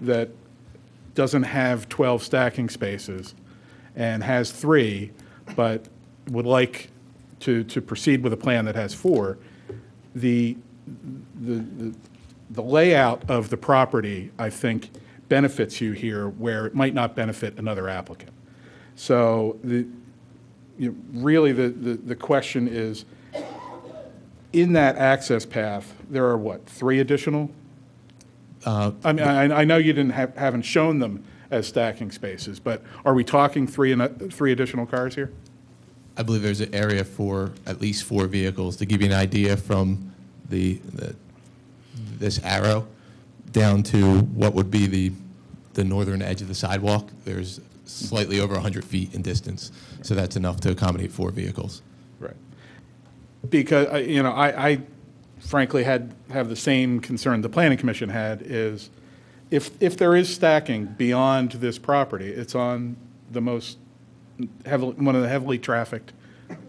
that doesn't have 12 stacking spaces and has 3, but would like to proceed with a plan that has 4, the layout of the property, I think, benefits you here where it might not benefit another applicant. So really the question is, in that access path, there are what, 3 additional? I mean, I know you haven't shown them as stacking spaces, but are we talking 3 additional cars here? I believe there's an area for at least 4 vehicles. To give you an idea from this arrow down to what would be the northern edge of the sidewalk, there's slightly over 100 feet in distance. So that's enough to accommodate 4 vehicles. Right. Because, I frankly have the same concern the Planning Commission had, is if there is stacking beyond this property, it's on the most one of the heavily trafficked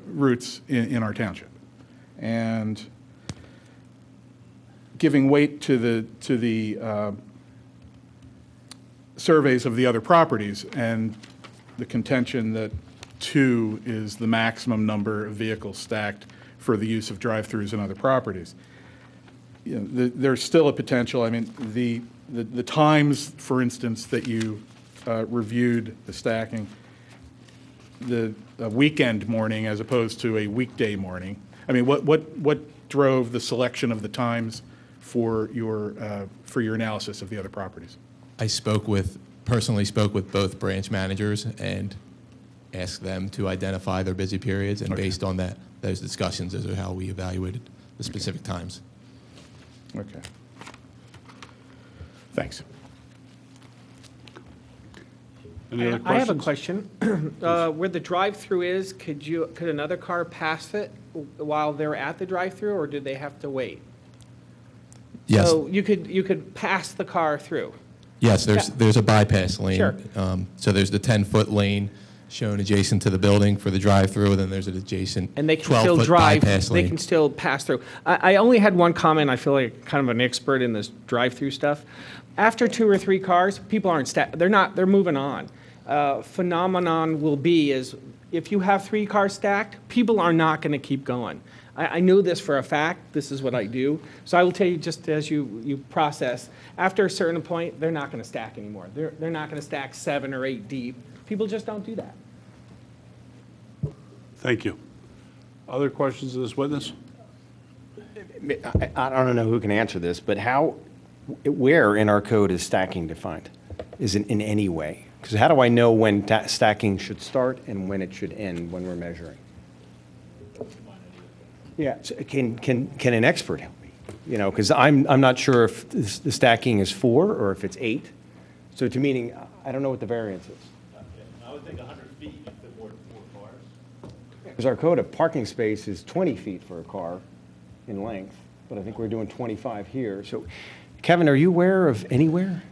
routes in our township. And giving weight to the surveys of the other properties and the contention that 2 is the maximum number of vehicles stacked for the use of drive-throughs and other properties. There's still a potential. I mean, the times, for instance, that you reviewed the stacking, the weekend morning as opposed to a weekday morning. I mean, what drove the selection of the times for your analysis of the other properties? I personally spoke with both branch managers and asked them to identify their busy periods, and based on those discussions, those are how we evaluated the specific times. Okay. Thanks. Any other questions? I have a question. Where the drive-through is, could another car pass it while they're at the drive-through, or do they have to wait? Yes. So you could pass the car through? Yes, there's a bypass lane. Sure. So there's the 10-foot lane shown adjacent to the building for the drive-through, and then there's an adjacent 12-foot bypass lane. And they can still drive, they can still pass through. I only had one comment. I feel like kind of an expert in this drive-through stuff. After 2 or 3 cars, people aren't they're moving on. Phenomenon will be is if you have 3 cars stacked, people are not going to keep going. I know this for a fact. This is what I do. So I will tell you, just as you process, after a certain point, they're not going to stack anymore. They're not going to stack 7 or 8 deep. People just don't do that. Thank you. Other questions of this witness? I don't know who can answer this, but where in our code is stacking defined? Is it in any way? Because how do I know when stacking should start and when it should end when we're measuring? Yeah, so can an expert help me? You know, because I'm not sure if the stacking is 4 or if it's 8. So to meaning, I don't know what the variance is. I would think 100 feet, you fit more than 4 cars. Because our code of parking space is 20 feet for a car in length, but I think we're doing 25 here. So Kevin, are you aware of anywhere?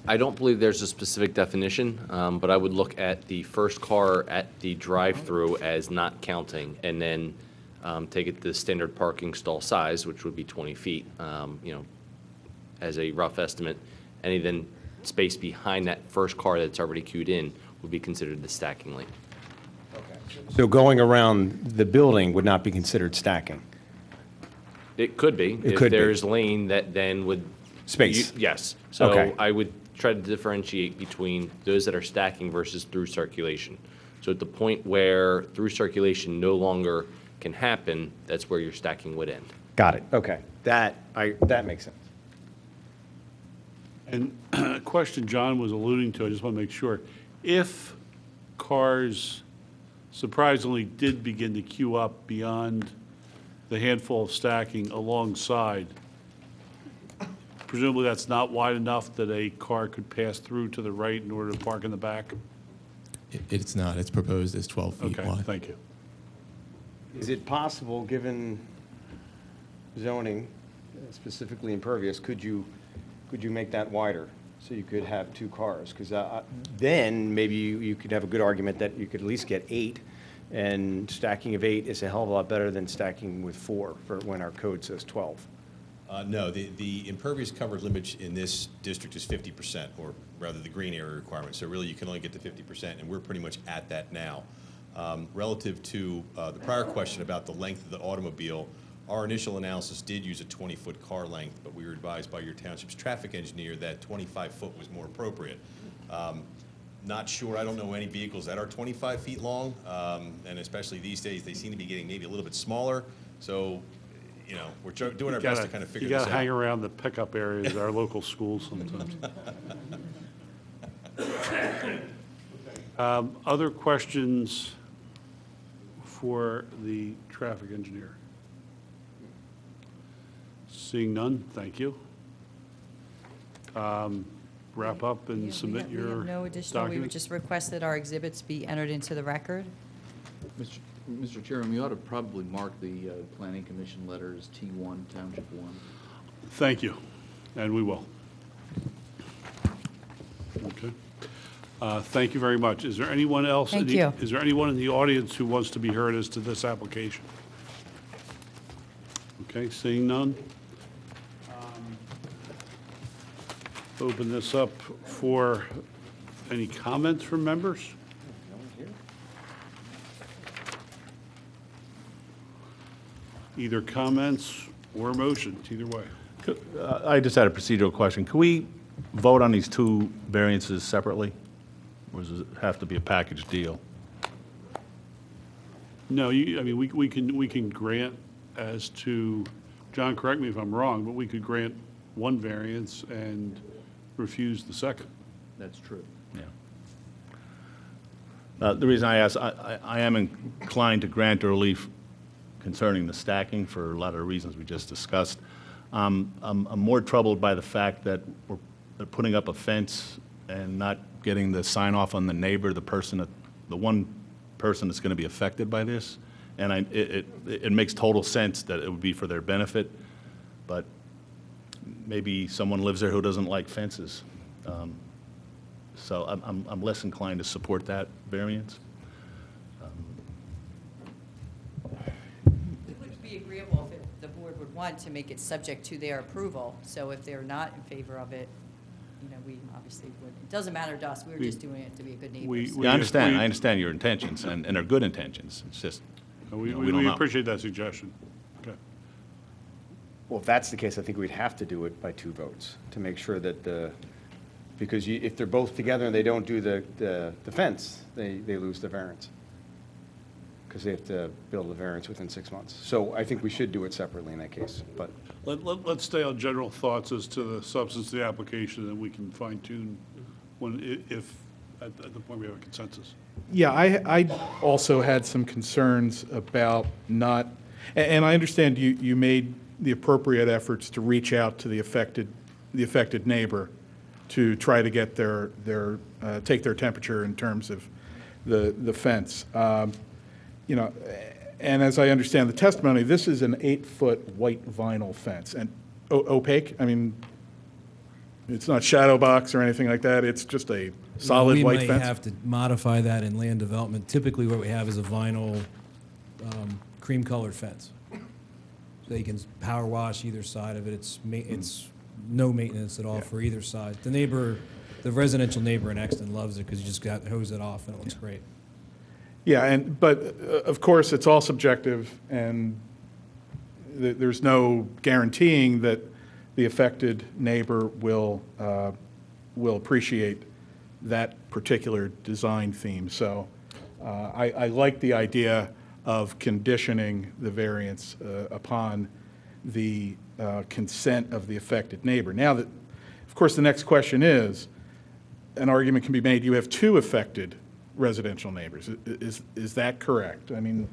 I don't believe there's a specific definition, but I would look at the first car at the drive-through as not counting, and then take it to the standard parking stall size, which would be 20 feet, you know, as a rough estimate. Any then space behind that first car that's already queued in would be considered the stacking lane. So going around the building would not be considered stacking? It could be. It could be. If there's lane that then would. Space. Yes. So Okay. I would try to differentiate between those that are stacking versus through circulation. So at the point where through circulation no longer can happen, that's where your stacking would end. Got it, okay. That makes sense. And a question John was alluding to, I just want to make sure. If cars surprisingly did begin to queue up beyond the handful of stacking alongside, presumably that's not wide enough that a car could pass through to the right in order to park in the back? It's not. It's proposed as 12 feet Okay, wide. thank you. Is it possible, given zoning, specifically impervious, could you make that wider so you could have 2 cars? Because then maybe you could have a good argument that you could at least get 8, and stacking of 8 is a hell of a lot better than stacking with 4 for when our code says 12. No, the impervious coverage limit in this district is 50%, or rather the green area requirement. So really, you can only get to 50%, and we're pretty much at that now. Relative to the prior question about the length of the automobile, our initial analysis did use a 20-foot car length, but we were advised by your township's traffic engineer that 25-foot was more appropriate. Not sure, I don't know any vehicles that are 25 feet long, and especially these days, they seem to be getting maybe a little bit smaller. So, you know, we're doing our best to kind of figure this out. You got to hang around the pickup areas at our local schools sometimes. Other questions for the traffic engineer? Seeing none, thank you. Wrap up and submit We your have no additional, we would documents. just request that our exhibits be entered into the record. Mr. Chairman, we ought to probably mark the Planning Commission letter as T1, Township 1. Thank you, and we will. Okay. Thank you very much. Is there anyone else? Thank you. Is there anyone in the audience who wants to be heard as to this application? Okay, seeing none. Open this up for any comments from members? Either comments or motions, either way. I just had a procedural question. Can we vote on these 2 variances separately? Or does it have to be a package deal? No, I mean, we can grant as to, John, correct me if I'm wrong, but we could grant 1 variance and refuse the second. That's true. Yeah. The reason I ask, I am inclined to grant a relief concerning the stacking for a lot of the reasons we just discussed. I'm more troubled by the fact that they're putting up a fence and not getting the sign off on the neighbor, the one person that's going to be affected by this. And it makes total sense that it would be for their benefit, but maybe someone lives there who doesn't like fences. So I'm less inclined to support that variance. It would be agreeable if the board would want to make it subject to their approval. So if they're not in favor of it, you know, we obviously would. It doesn't matter to us. We're just doing it to be a good neighbor. Yeah, I understand your intentions, and they're good intentions. It's just, we don't We know. appreciate that suggestion. Okay. Well, if that's the case, I think we'd have to do it by 2 votes to make sure that because if they're both together and they don't do the fence, they lose the variance. Because they have to build the variance within 6 months. So I think we should do it separately in that case, but. Let's stay on general thoughts as to the substance of the application, and we can fine tune if at the point we have a consensus. Yeah, I also had some concerns about not And I understand you made the appropriate efforts to reach out to the affected neighbor to try to get take their temperature in terms of the fence. You know, and as I understand the testimony, this is an 8-foot white vinyl fence and opaque. I mean, it's not shadow box or anything like that. It's just a solid white fence. We might have to modify that in land development. Typically, what we have is a vinyl cream-colored fence. So you can power wash either side of it. It's no maintenance at all for either side. The residential neighbor in Exton loves it because you just got to hose it off and it looks great. Yeah, but of course, it's all subjective, and there's no guaranteeing that the affected neighbor will appreciate that particular design theme. So I like the idea of conditioning the variance upon the consent of the affected neighbor. Now, of course, the next question is, an argument can be made, you have 2 affected residential neighbors. Is that correct? I mean,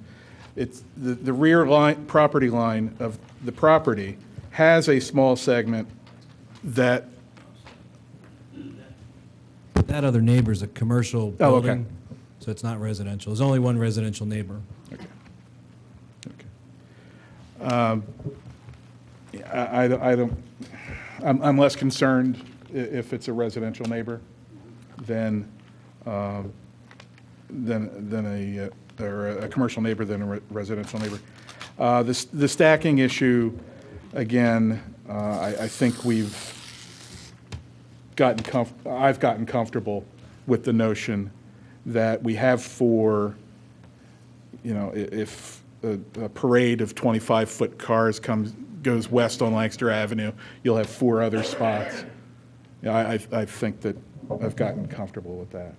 it's the rear property line of the property has a small segment that... That other neighbor is a commercial building, okay. So it's not residential. There's only one residential neighbor. I'm less concerned if it's a residential neighbor than a commercial neighbor than a residential neighbor. The stacking issue, again, I think I've gotten comfortable with the notion that we have 4, you know, if a parade of 25-foot cars goes west on Lancaster Avenue, you'll have 4 other spots. Yeah, I think that I've gotten comfortable with that.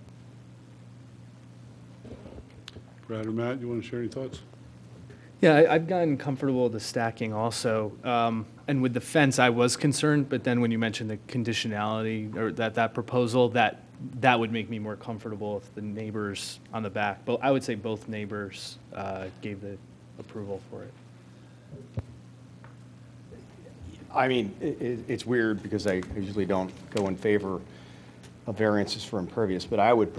Brad or Matt, you want to share any thoughts? Yeah, I've gotten comfortable with the stacking also. And with the fence, I was concerned, but then when you mentioned the conditionality or that proposal, that would make me more comfortable if the neighbors on the back, but I would say both neighbors gave the approval for it. I mean, it's weird because I usually don't go in favor of variances for impervious, but I would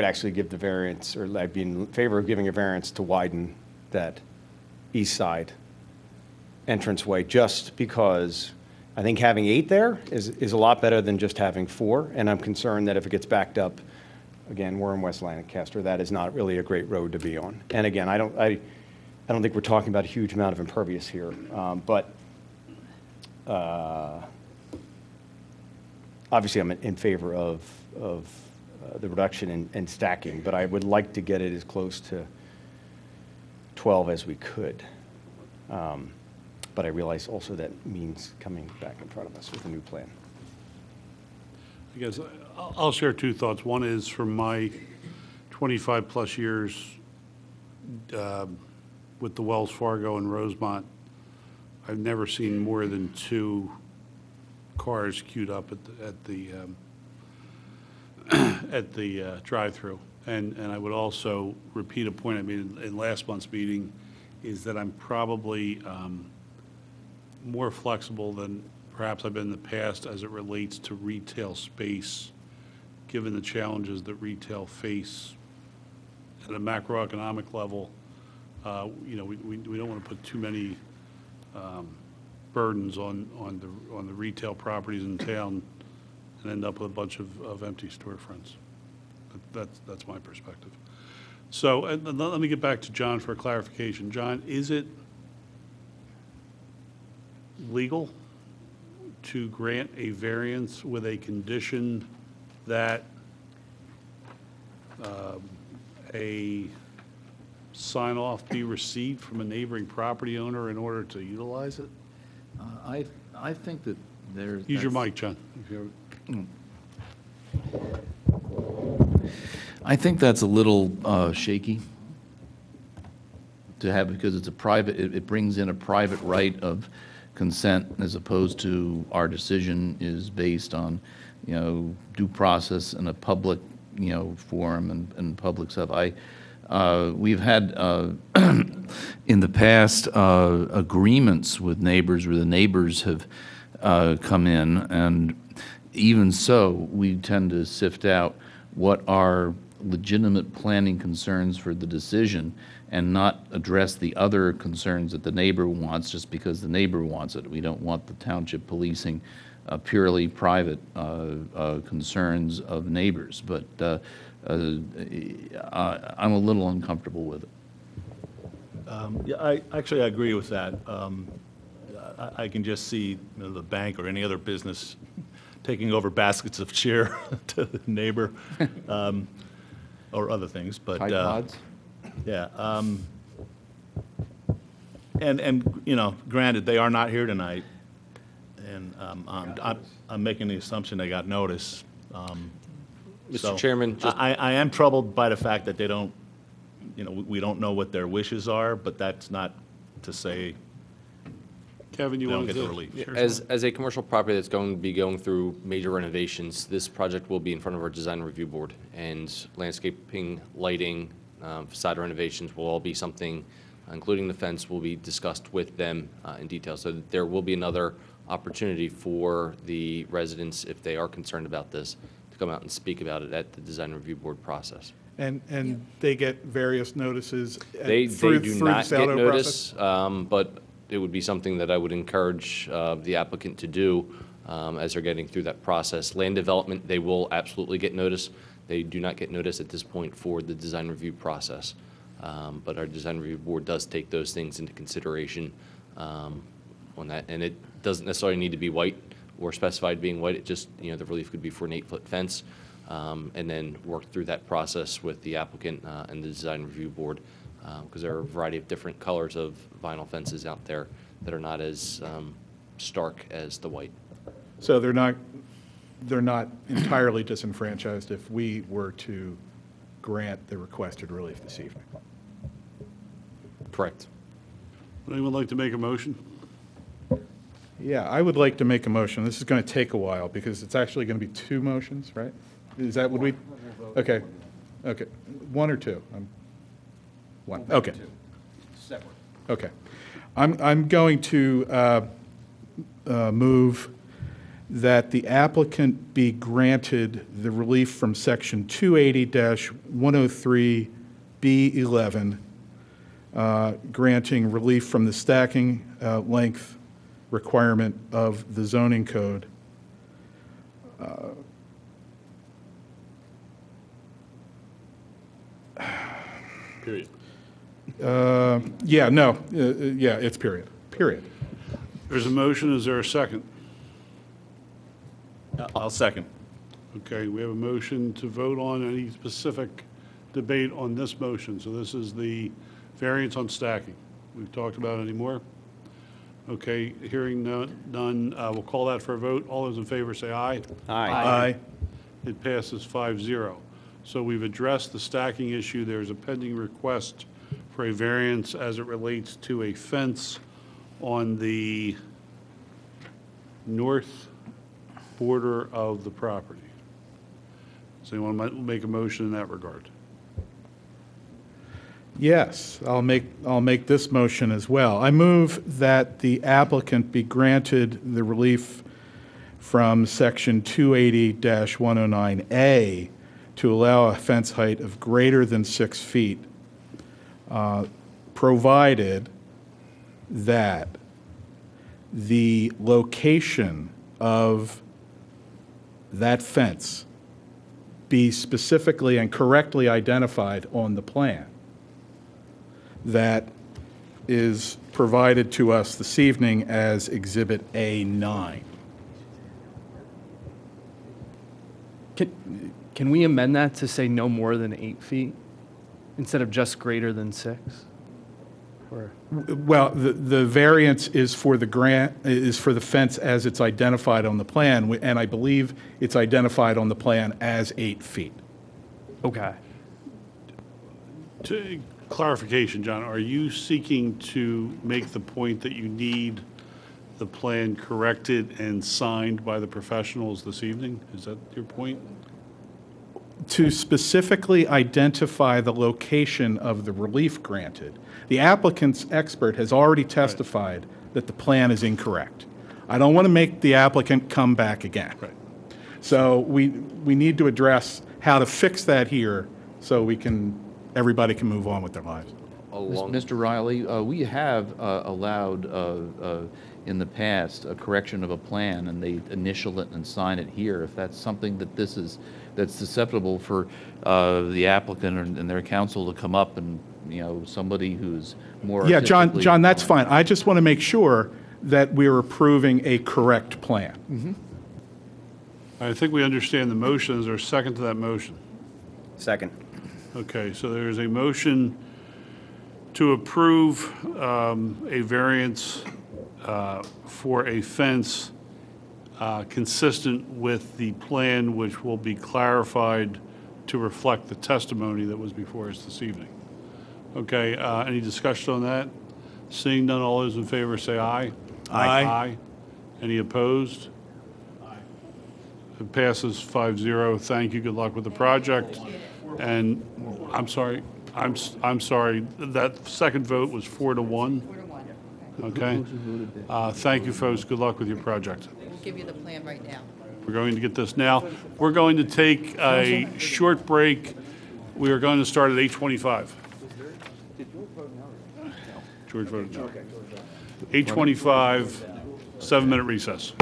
actually give the variance, or I'd be in favor of giving a variance to widen that east side entranceway, just because I think having 8 there is a lot better than just having 4, and I'm concerned that if it gets backed up, again, we're in West Lancaster, that is not really a great road to be on. And again, I don't think we're talking about a huge amount of impervious here, but obviously I'm in favor of the reduction in stacking, but I would like to get it as close to 12 as we could. But I realize also that means coming back in front of us with a new plan. I guess I'll share 2 thoughts. One is from my 25-plus years with the Wells Fargo in Rosemont, I've never seen more than 2 cars queued up at the drive-through. And I would also repeat a point I made in last month's meeting, is that I'm probably more flexible than perhaps I've been in the past as it relates to retail space, given the challenges that retail face at a macroeconomic level. You know, we don't want to put too many burdens on the retail properties in town and end up with a bunch of empty storefronts. That's my perspective. So let me get back to John for a clarification. John, is it legal to grant a variance with a condition that a sign-off be received from a neighboring property owner in order to utilize it? I think that there's... Use your mic, John. I think that's a little shaky to have, because it's a private, it brings in a private right of consent, as opposed to our decision is based on, you know, due process and a public, you know, forum and public stuff. We've had, in the past, agreements with neighbors where the neighbors have come in, and even so, we tend to sift out what are legitimate planning concerns for the decision and not address the other concerns that the neighbor wants just because the neighbor wants it. We don't want the township policing purely private concerns of neighbors, but I'm a little uncomfortable with it. Yeah, I agree with that. I can just see the bank or any other business taking over baskets of cheer to the neighbor, or other things, but. Tide Pods? Yeah. And, you know, granted, they are not here tonight, and I'm making the assumption they got notice. Mr. Chairman, just- I am troubled by the fact that they don't, you know, we don't know what their wishes are, but that's not to say Kevin, you they don't wanted get the to? relief. Sure. As a commercial property that's going to be going through major renovations, this project will be in front of our design review board, and landscaping, lighting, facade renovations will all be something, including the fence, will be discussed with them in detail. So that there will be another opportunity for the residents, if they are concerned about this, to come out and speak about it at the design review board process. And they get various notices They through do the not get Saldo notice, process? but it would be something that I would encourage the applicant to do as they're getting through that process. Land development, they will absolutely get notice. They do not get notice at this point for the design review process. But our design review board does take those things into consideration on that. And it doesn't necessarily need to be white or specified being white. It just, you know, the relief could be for an 8-foot fence. And then work through that process with the applicant and the design review board, because there are a variety of different colors of vinyl fences out there that are not as stark as the white. So they're not entirely disenfranchised if we were to grant the requested relief this evening. Correct. Would anyone like to make a motion? Yeah, I would like to make a motion. This is going to take a while because it's actually going to be 2 motions, right? Is that what we? Okay. Okay. 1 or 2? One. Okay. Separate. Okay. I'm going to move that the applicant be granted the relief from Section 280-103B11, granting relief from the stacking length requirement of the zoning code. Period. Yeah, no, yeah, it's period. Period. There's a motion, is there a second? I'll second. Okay, we have a motion to vote on any specific debate on this motion. So this is the variance on stacking. We've talked about any more? Okay, hearing none, we'll call that for a vote. All those in favor say aye. Aye. It passes 5-0. So we've addressed the stacking issue. There's a pending request for a variance as it relates to a fence on the north border of the property. Does anyone make a motion in that regard? Yes, I'll make this motion as well. I move that the applicant be granted the relief from Section 280-109A to allow a fence height of greater than 6 feet, provided that the location of that fence be specifically and correctly identified on the plan that is provided to us this evening as Exhibit A9. Can we amend that to say no more than 8 feet instead of just greater than 6? Or Well, the variance is for the fence as it's identified on the plan, and I believe it's identified on the plan as 8 feet. okay. To clarification, John, are you seeking to make the point that you need the plan corrected and signed by the professionals this evening? Is that your point? to specifically identify the location of the relief granted. The applicant's expert has already testified that the plan is incorrect. I don't want to make the applicant come back again. Right. So we need to address how to fix that here so everybody can move on with their lives. Mr. Riley, we have allowed in the past a correction of a plan, and they initial it and sign it here. If that's something that's susceptible for the applicant and their counsel to come up and, somebody who's more Yeah, John, artistically that's fine. inclined. I just want to make sure that we're approving a correct plan. I think we understand the motion. Is there a second to that motion? Second. Okay, so there's a motion to approve a variance for a fence consistent with the plan, which will be clarified to reflect the testimony that was before us this evening. Okay, any discussion on that? Seeing none, all those in favor say aye. Aye. Aye. Any opposed? Aye. It passes 5-0. Thank you. Good luck with the project. And I'm sorry, I'm sorry, that second vote was 4-1? 4-1. Okay. Thank you, folks. Good luck with your project. We'll give you the plan right now. We're going to get this now. We're going to take a short break. We are going to start at 8:25. George voted no. 8:25, 7-minute recess.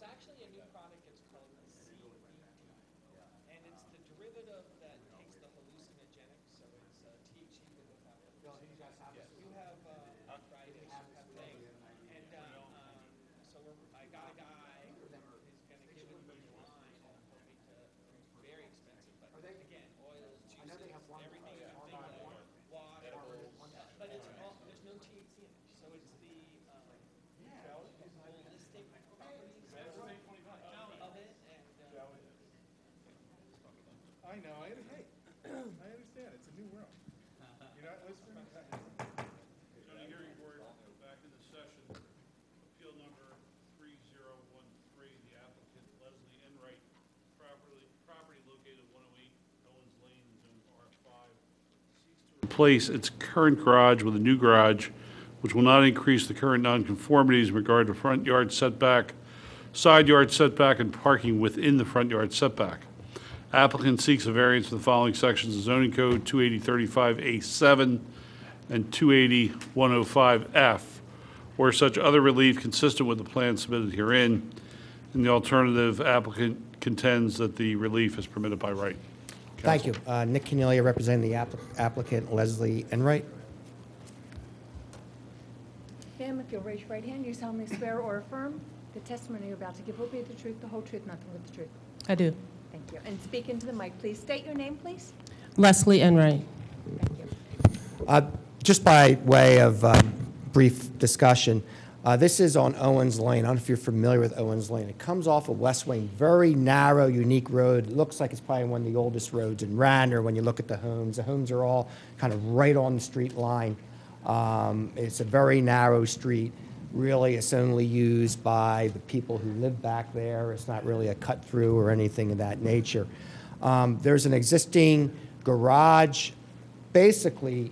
there's actually a new product, it's called CBD, and it's the derivative that takes the hallucinogenic, so it's THC but without the hallucinogenic. You have arthritis, you have things, and so I got a guy who's going to give it me line, and I'm hoping to, it's very expensive, but again, oils, juices, everything you can think of, water, but it's all, there's no THC in it, so it's the holistic properties of it, and I know, hey, I understand, it's a new world. You're not listening? Zoning hearing board, back in the session, appeal number 3013, the applicant Leslie Enright, property located at 108 Owens Lane, zone R5, seeks to replace its current garage with a new garage, which will not increase the current nonconformities in regard to front yard setback, side yard setback, and parking within the front yard setback. Applicant seeks a variance for the following sections of zoning code: 280-35A7 and 280-105F, or such other relief consistent with the plan submitted herein. In the alternative, applicant contends that the relief is permitted by right. Thank you. Nick Cornelia, representing the applicant Leslie Enright. Ma'am, if you'll raise your right hand, you solemnly swear or affirm the testimony you're about to give will be the truth, the whole truth, nothing but the truth. I do. Thank you. And speak into the mic, please. State your name, please. Leslie Enright. Thank you. Just by way of brief discussion, this is on Owens Lane. I don't know if you're familiar with Owens Lane. It comes off of West Wayne, very narrow, unique road. It looks like it's probably one of the oldest roads in Radnor when you look at the homes. The homes are all kind of right on the street line. It's a very narrow street. Really, it's only used by the people who live back there. It's not really a cut through or anything of that nature. There's an existing garage, basically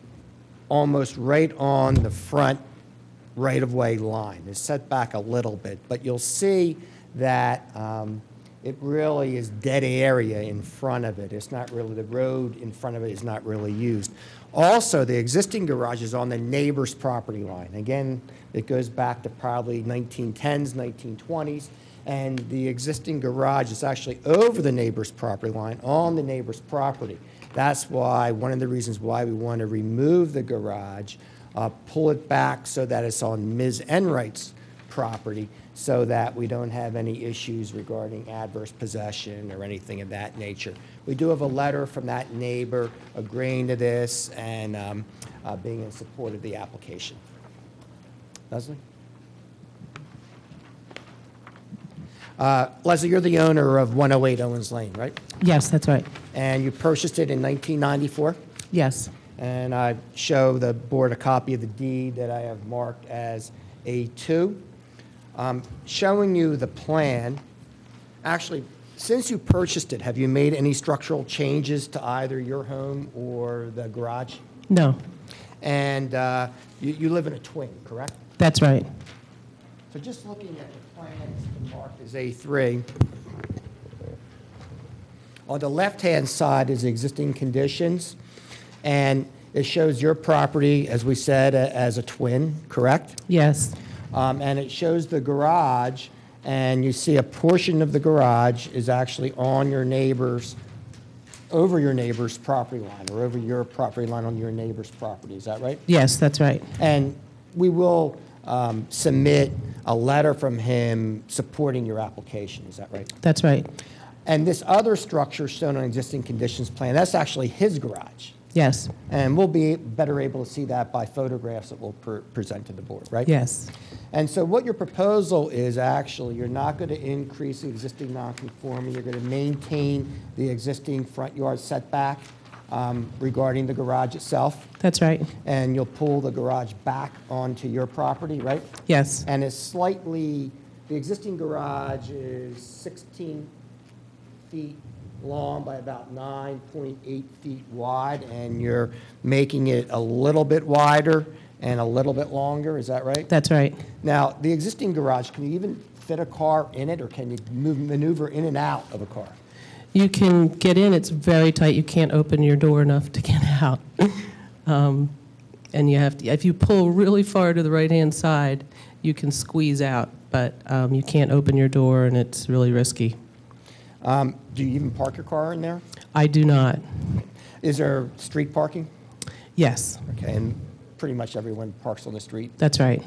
almost right on the front right-of-way line. It's set back a little bit, but you'll see that it really is dead area in front of it. It's not really, the road in front of it is not really used. Also, the existing garage is on the neighbor's property line. Again, it goes back to probably 1910s, 1920s, and the existing garage is actually over the neighbor's property line, on the neighbor's property. That's why, one of the reasons why we want to remove the garage, pull it back so that it's on Ms. Enright's property, so that we don't have any issues regarding adverse possession or anything of that nature. We do have a letter from that neighbor agreeing to this and being in support of the application. Leslie? Leslie, you're the owner of 108 Owens Lane, right? Yes, that's right. And you purchased it in 1994? Yes. And I show the board a copy of the deed that I have marked as A2. Showing you the plan. Actually, since you purchased it, have you made any structural changes to either your home or the garage? No. And you live in a twin, correct? That's right. So just looking at the plans marked as A3, on the left-hand side is existing conditions, and it shows your property, as we said, as a twin, correct? Yes. And it shows the garage, and you see a portion of the garage is actually on your neighbor's, over your neighbor's property line, or over your property line on your neighbor's property. Is that right? Yes, that's right. And we will submit a letter from him supporting your application. Is that right? That's right. And this other structure shown on existing conditions plan, that's actually his garage. Yes. And we'll be better able to see that by photographs that we'll present to the board, right? Yes. And so what your proposal is actually, you're not going to increase the existing nonconformity. You're going to maintain the existing front yard setback regarding the garage itself. That's right. And you'll pull the garage back onto your property, right? Yes. And it's slightly, the existing garage is 16 feet long by about 9.8 feet wide, and you're making it a little bit wider and a little bit longer, is that right? That's right. Now, the existing garage, can you even fit a car in it, or can you maneuver in and out of a car? You can get in. It's very tight. You can't open your door enough to get out. And you have to, if you pull really far to the right-hand side, you can squeeze out, but you can't open your door, and it's really risky. Do you even park your car in there? I do not. Is there street parking? Yes, Okay, and pretty much everyone parks on the street? that's right.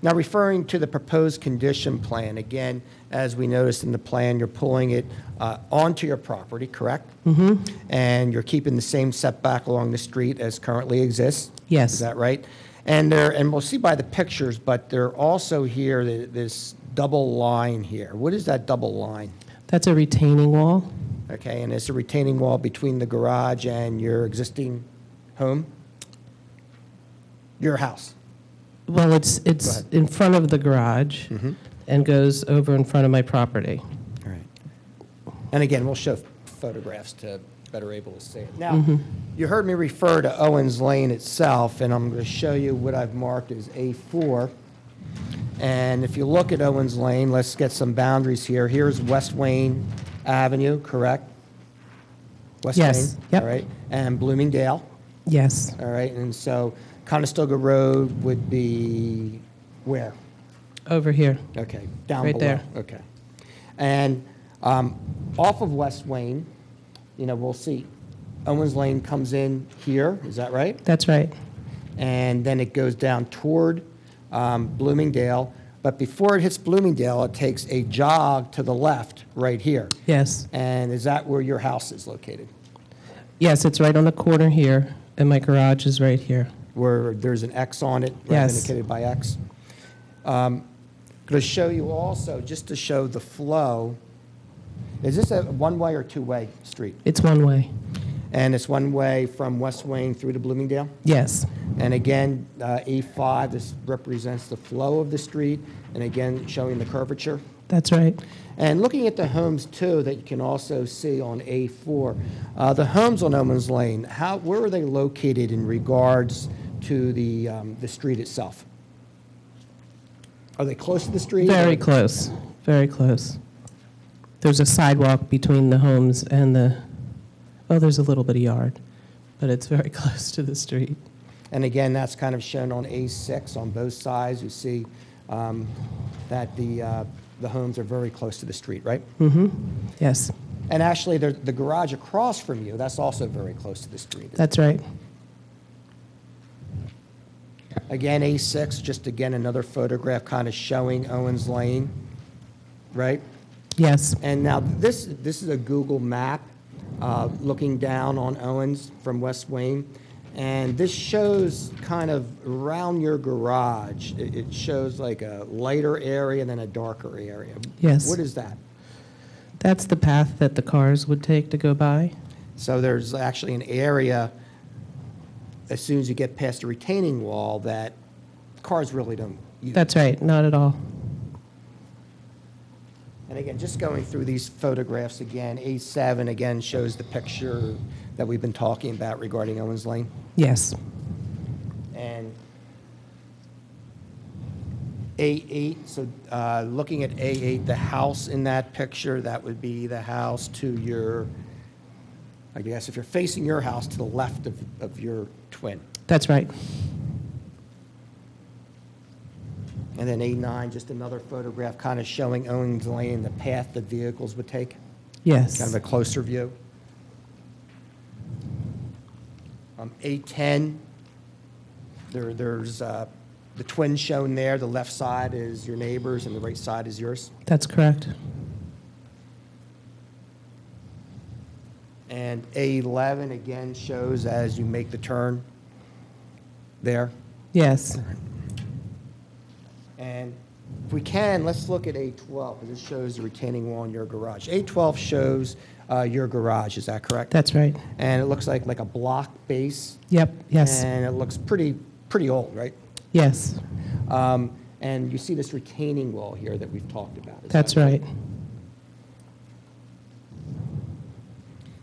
Now, referring to the proposed condition plan, again, as we noticed in the plan, you're pulling it onto your property, correct? Mm-hmm. And you're keeping the same setback along the street as currently exists? Yes. Is that right? And we'll see by the pictures, but they're also here, this double line here. What is that double line? That's a retaining wall. Okay, and it's a retaining wall between the garage and your existing home? Your house? Well, it's ahead. in front of the garage and goes over in front of my property. All right. And again, we'll show photographs to better able to see it. Now, you heard me refer to Owens Lane itself, and I'm going to show you what I've marked as A4. And if you look at Owens Lane, let's get some boundaries here. Here's West Wayne Avenue, correct? West Yes, Wayne, yep. all right, and Bloomingdale, Yes, all right, and so Conestoga Road would be where? over here. Okay, down Right below. there. Okay. And off of West Wayne, we'll see Owens Lane comes in here, is that right? That's right. And then it goes down toward Bloomingdale. But before it hits Bloomingdale, it takes a jog to the left right here. Yes. And is that where your house is located? Yes, it's right on the corner here, and my garage is right here. Where there's an X on it, right, Yes. indicated by X. Going to show you also, just to show the flow, is this a one-way or two-way street? It's one way. And it's one way from West Wayne through to Bloomingdale? Yes. And again, A5, this represents the flow of the street, and again, showing the curvature. That's right. And looking at the homes, too, that you can also see on A4, the homes on Owens Lane, where are they located in regards to the street itself? Are they close to the street? Very close, very close. There's a sidewalk between the homes and there's a little bit of yard, but it's very close to the street. And again, that's kind of shown on A6 on both sides. You see that the homes are very close to the street, right? Mm-hmm. Yes, And actually, the garage across from you, that's also very close to the street. that's right. Again, A6, just again, another photograph kind of showing Owens Lane, right? Yes. And now this is a Google map looking down on Owens from West Wayne. And this shows kind of around your garage. It shows like a lighter area and then a darker area. Yes. What is that? That's the path that the cars would take to go by. So there's actually an area, as soon as you get past the retaining wall, that cars really don't use. That's right, not at all. And again, just going through these photographs again, A7 again shows the picture that we've been talking about regarding Owens Lane. Yes. And A8, so looking at A8, the house in that picture, that would be the house to your, I guess if you're facing your house, to the left of your twin. That's right. And then A9, just another photograph kind of showing Owens Lane, the path that vehicles would take. Yes. Kind of a closer view. A10, there's the twin shown there. The left side is your neighbor's and the right side is yours. That's correct. And A11 again shows as you make the turn there. Yes. And if we can, let's look at A12, because it shows the retaining wall in your garage. A12 shows your garage, is that correct? That's right. And it looks like a block base. Yep, yes. And it looks pretty old, right? Yes. And you see this retaining wall here that we've talked about. Is That's that right.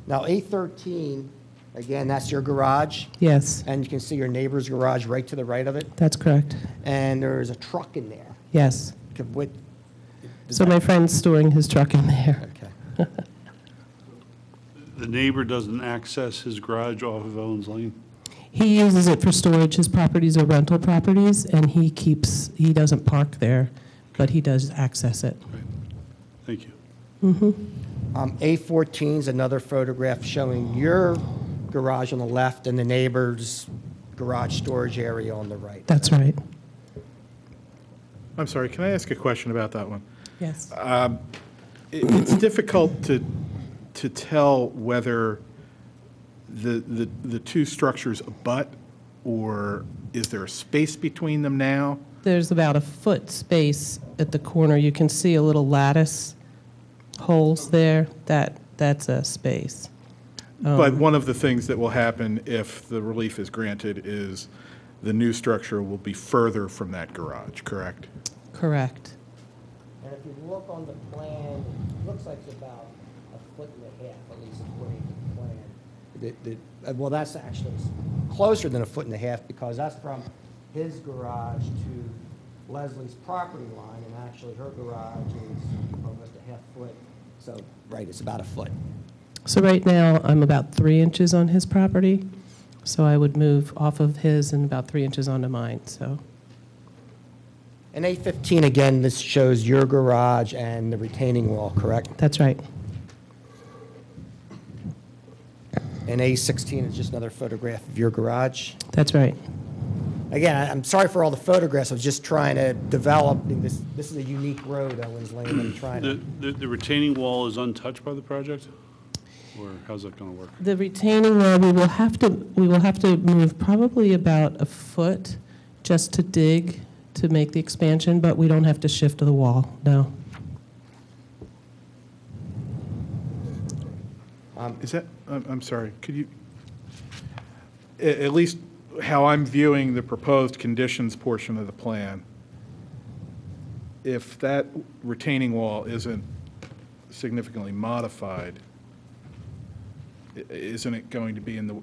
Now, A13, again, that's your garage. Yes. And you can see your neighbor's garage right to the right of it. That's correct. And there's a truck in there. Yes. So my friend's storing his truck in there. Okay. The neighbor doesn't access his garage off of Owens Lane? He uses it for storage. His properties are rental properties, and he doesn't park there, but he does access it. Thank you. A14 is another photograph showing your garage on the left and the neighbor's garage storage area on the right. That's right. I'm sorry, can I ask a question about that one? Yes. It's difficult to tell whether the two structures abut, or is there a space between them now? There's about a foot space at the corner. You can see a little lattice holes there. That's a space. But one of the things that will happen if the relief is granted is the new structure will be further from that garage, correct? Correct. And if you look on the plan, it looks like it's about a foot and a half, at least according to the plan. Well, that's actually closer than a foot and a half because that's from his garage to Leslie's property line, and actually her garage is almost a half foot. So, right, it's about a foot. So right now, I'm about 3 inches on his property, so I would move off of his and about 3 inches onto mine, so. And A15, again, this shows your garage and the retaining wall, correct? That's right. And A16 is just another photograph of your garage. That's right. Again, I'm sorry for all the photographs. I was just trying to develop, this is a unique road, Owens Lane, I'm trying to. The retaining wall is untouched by the project? Or how's that going to work? The retaining wall, we will have to move probably about a foot just to dig to make the expansion, but we don't have to shift the wall, no. Is that, I'm sorry, could you, at least how I'm viewing the proposed conditions portion of the plan, if that retaining wall isn't significantly modified, isn't it going to be in the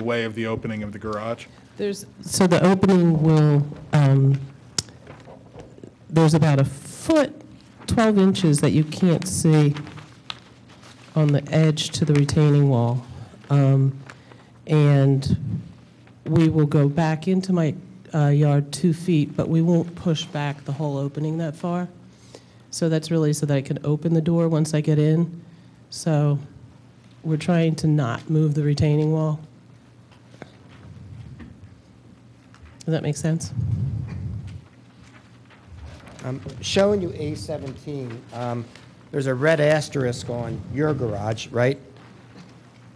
way of the opening of the garage? So the opening will, there's about a foot, 12 inches that you can't see on the edge to the retaining wall. And we will go back into my yard 2 feet, but we won't push back the whole opening that far. So that's really so that I can open the door once I get in. So we're trying to not move the retaining wall. Does that make sense? Showing you A17, there's a red asterisk on your garage, right?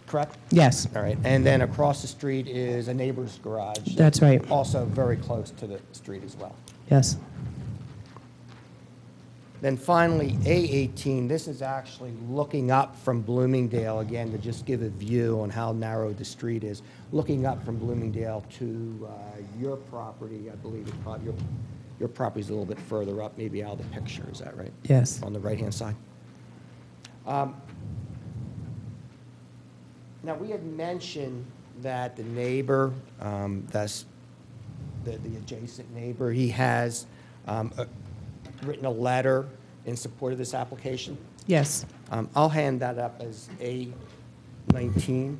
Correct? Yes. All right, and then across the street is a neighbor's garage. That's right. Also very close to the street as well. Yes. Then finally, A18, this is actually looking up from Bloomingdale, again, to just give a view on how narrow the street is. Looking up from Bloomingdale to your property, I believe it's probably, your property's a little bit further up, maybe out of the picture, is that right? Yes. On the right-hand side. Now, we had mentioned that the neighbor, that's the adjacent neighbor, he has written a letter in support of this application. Yes. I'll hand that up as A19.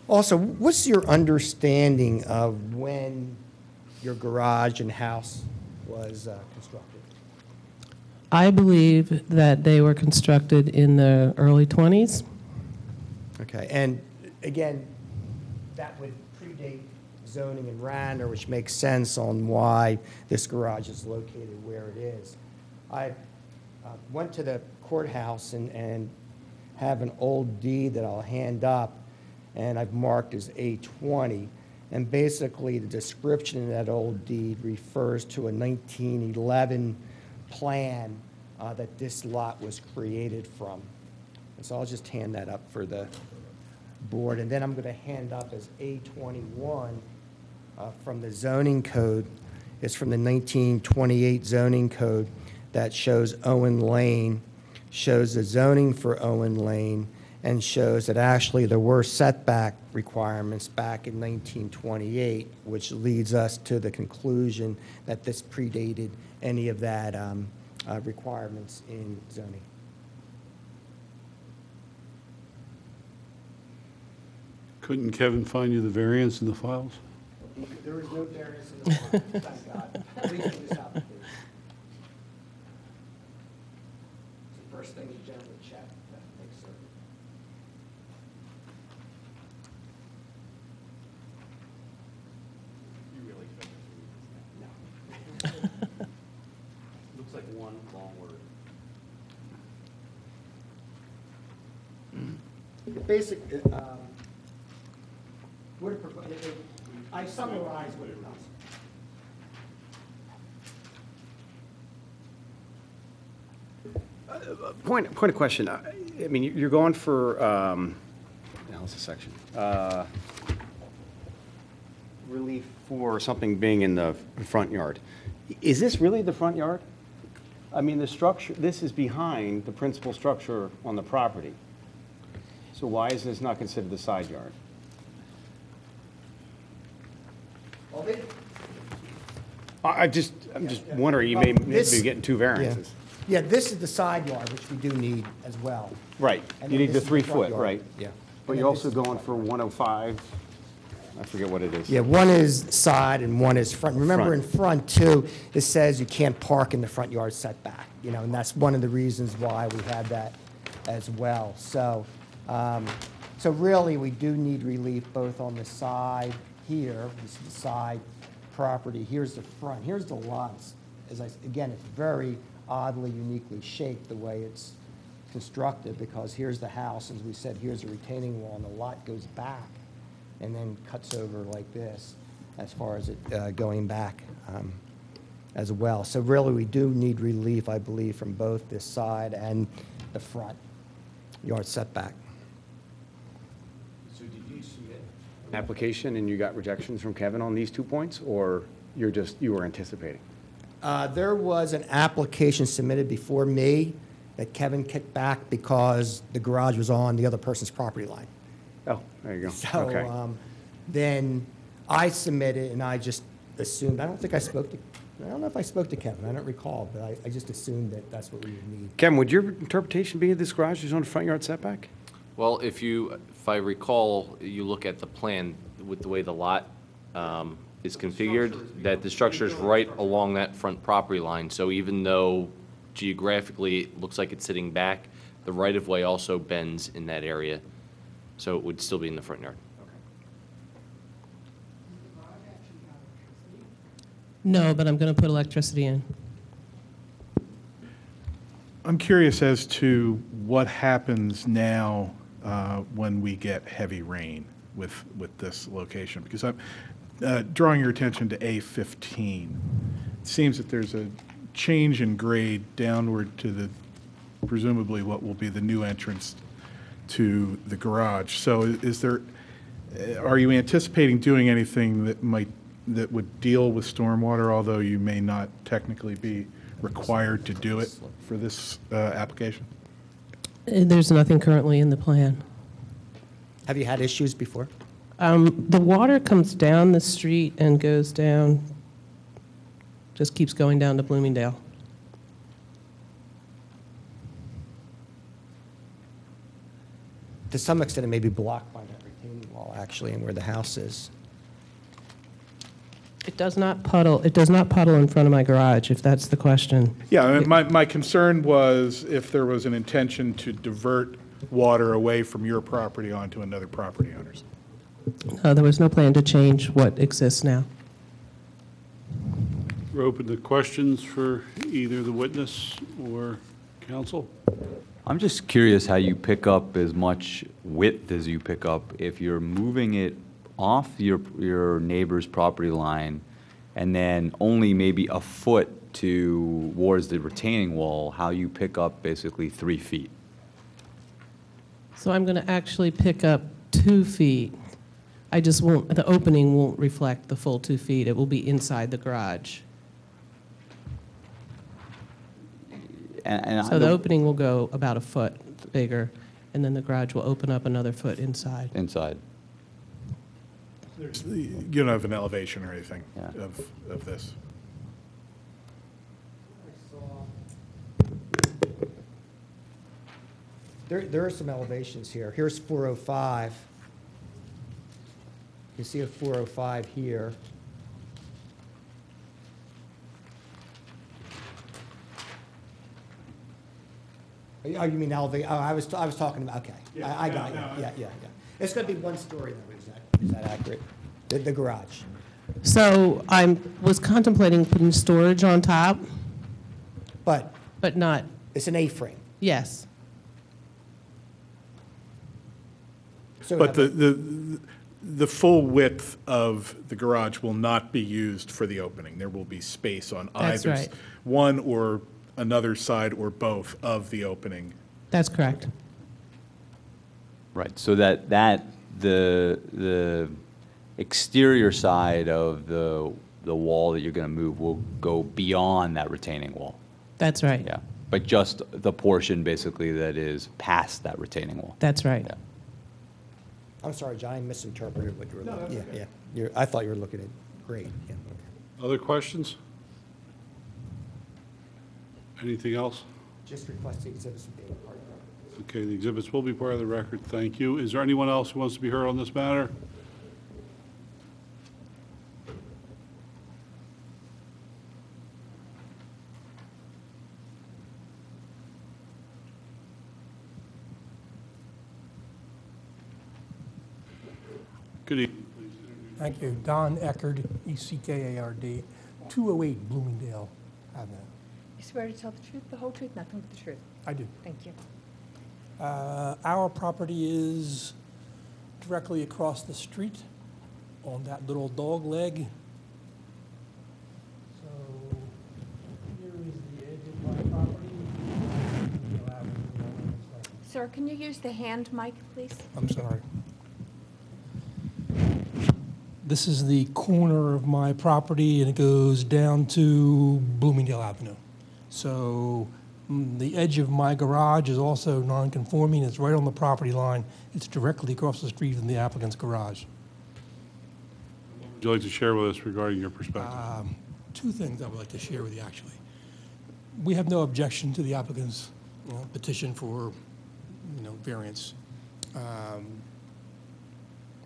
Also, what's your understanding of when your garage and house was constructed? I believe that they were constructed in the early 20s. Okay, and again, that would predate zoning in Radnor, which makes sense on why this garage is located where it is. I went to the courthouse and have an old deed that I'll hand up, and I've marked as A20. And basically, the description in that old deed refers to a 1911 plan that this lot was created from. And so I'll just hand that up for the board, and then I'm going to hand up as A21 from the zoning code. It's from the 1928 zoning code that shows Owen Lane, shows the zoning for Owen Lane, and shows that actually there were setback requirements back in 1928, which leads us to the conclusion that this predated any of that requirements in zoning. Couldn't Kevin find you the variance in the files? There is no variance in the file, thank God. We can just have it. It's the first thing you generally check to make certain. You really expect us to read this now? No. Looks like one long word. The basic, I summarized what it does. Point of question. I mean, you're going for, how's the section? Relief for something being in the front yard. Is this really the front yard? I mean, the structure, this is behind the principal structure on the property. So why is this not considered the side yard? I'm just wondering, you may be getting two variances. Yeah, this is the side yard, which we do need as well. Right, And you then need this the is 3 front foot, yard. right? Yeah. But And you're then also this is the going front for 105, I forget what it is. Yeah, one is side and one is front. Remember, in Front. front too, it says you can't park in the front yard setback, you know, and that's one of the reasons why we had that as well. So, so really, we do need relief both on the side here, this is the side property, here's the front, here's the lots. Again, it's very oddly, uniquely shaped the way it's constructed, because here's the house, as we said, here's a retaining wall, and the lot goes back and then cuts over like this as far as it going back as well. So really, we do need relief, I believe, from both this side and the front yard setback. So did you submit an application and you got rejections from Kevin on these 2 points, or you were anticipating? There was an application submitted before me that Kevin kicked back because the garage was on the other person's property line. Oh, there you go. So Okay. then I submitted, and I just assumed, I don't know if I spoke to Kevin, I don't recall, but I just assumed that that's what we would need. Kevin, would your interpretation be this garage is on the front yard setback? Well, if I recall, you look at the plan with the way the lot is configured, that the structure is right along that front property line. So even though geographically it looks like it's sitting back, the right-of-way also bends in that area. So it would still be in the front yard. No, but I'm going to put electricity in. I'm curious as to what happens now when we get heavy rain with this location, because I'm drawing your attention to A15. It seems that there's a change in grade downward to the, presumably what will be the new entrance to the garage. So are you anticipating doing anything that would deal with stormwater, although you may not technically be required to do it for this application? There's nothing currently in the plan. Have you had issues before? The water comes down the street and goes down, just keeps going down to Bloomingdale. To some extent, it may be blocked by that retaining wall, actually, and where the house is. It does not puddle in front of my garage, if that's the question. Yeah, I mean, my concern was if there was an intention to divert water away from your property onto another property owner's. There was no plan to change what exists now. We're open to questions for either the witness or counsel. I'm just curious how you pick up as much width as you pick up if you're moving it off your neighbor's property line and then only maybe a foot towards the retaining wall, how you pick up basically 3 feet. So I'm going to actually pick up 2 feet. I just won't, the opening won't reflect the full 2 feet. It will be inside the garage. And So the opening will go about a foot bigger, and then the garage will open up another foot inside. Inside. You don't have an elevation or anything Yeah. of this. There are some elevations here. Here's 405. You see a 405 here. Oh, you mean elevate, oh, I was talking about, okay. I got you. Yeah. It's going to be 1 story though, is that accurate? The garage. So I was contemplating putting storage on top, But but not, it's an A-frame. yes. So But the full width of the garage will not be used for the opening. There will be space on That's either right. one or another side or both of the opening. That's correct. Right, so that the exterior side of the wall that you're going to move will go beyond that retaining wall. That's right. Yeah, but just the portion basically that is past that retaining wall. That's right. Yeah. I'm sorry, John, I misinterpreted what you were looking at. Yeah. I thought you were looking at grade. Yeah, okay. Other questions? Anything else? Just request the exhibits be a part of it. Okay, the exhibits will be part of the record. Thank you. Is there anyone else who wants to be heard on this matter? Good evening. Thank you. Don Eckerd, E-C-K-A-R-D, 208 Bloomingdale Avenue. You swear to tell the truth, the whole truth, nothing but the truth? I do. Thank you. Our property is directly across the street on that little dog leg. So here is the edge of my property. Sir, can you use the hand mic, please? I'm sorry. This is the corner of my property, and it goes down to Bloomingdale Avenue. So the edge of my garage is also non-conforming. It's right on the property line. It's directly across the street from the applicant's garage. Would you like to share with us regarding your perspective? 2 things I would like to share with you, actually. We have no objection to the applicant's petition for variance.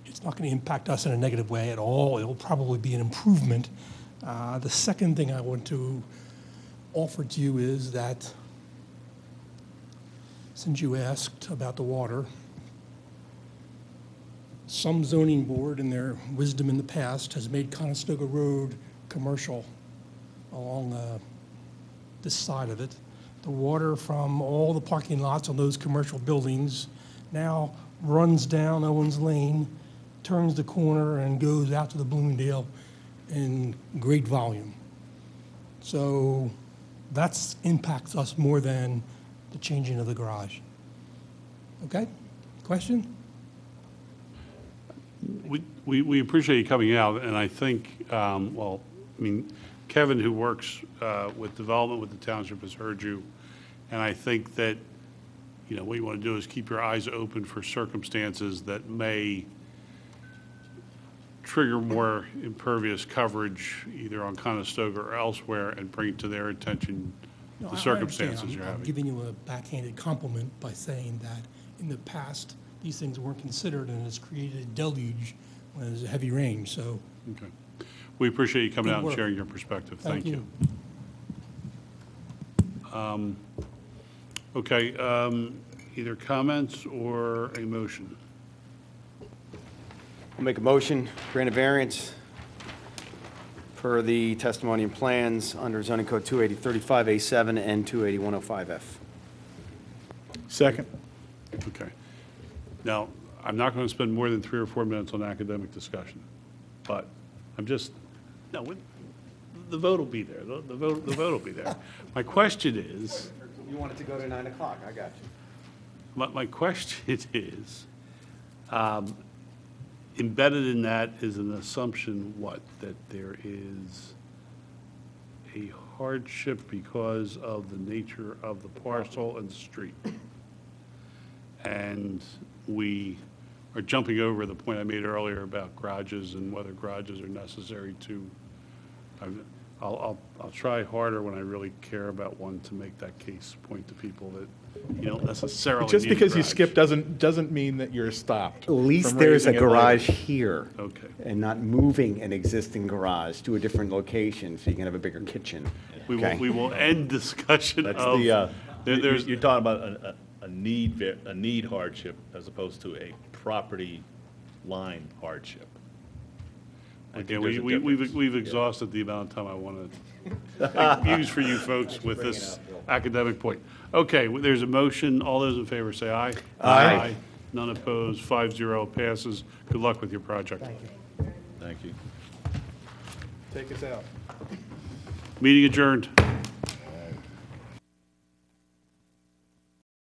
It's not going to impact us in a negative way at all. It will probably be an improvement. The second thing I want to offer to you is that, since you asked about the water, some zoning board in their wisdom in the past has made Conestoga Road commercial along this side of it. The water from all the parking lots on those commercial buildings now runs down Owens Lane, turns the corner, and goes out to the Bloomingdale in great volume. So that impacts us more than the changing of the garage. Okay? Question? We appreciate you coming out, and I think, Kevin, who works with development with the township, has heard you, and I think that, what you want to do is keep your eyes open for circumstances that may trigger more impervious coverage, either on Conestoga or elsewhere, and bring to their attention No, the I circumstances understand. you're I'm having. giving you a backhanded compliment by saying that in the past, these things weren't considered, and it's created a deluge when there's a heavy rain, so. Okay. We appreciate you coming Good out and work. sharing your perspective. Thank you. Okay, either comments or a motion? I'll make a motion, grant a variance per the testimony and plans under zoning code 28035A7 and 28105F. Second. Okay. Now, I'm not going to spend more than 3 or 4 minutes on academic discussion, but I'm just, the vote will be there. The vote will be there. My question is, You want it to go to 9 o'clock, I got you. my question is, Embedded in that is an assumption, what, that there is a hardship because of the nature of the parcel and the street. And we are jumping over the point I made earlier about garages and whether garages are necessary to, I'll try harder when I really care about one to make that case point to people that you don't necessarily Just need a because you garage. skip doesn't mean that you're stopped. At least from there's a raising it later. garage here. Okay. And not moving an existing garage to a different location so you can have a bigger kitchen. Okay. We will end discussion That's of. There's, you're talking about a need hardship as opposed to a property line hardship. I think again, there's a difference. we've exhausted the amount of time I want to use for you folks with this academic point. Okay, there's a motion. All those in favor say aye. Aye. None opposed, 5-0 passes. Good luck with your project. Thank you. Take us out. Meeting adjourned.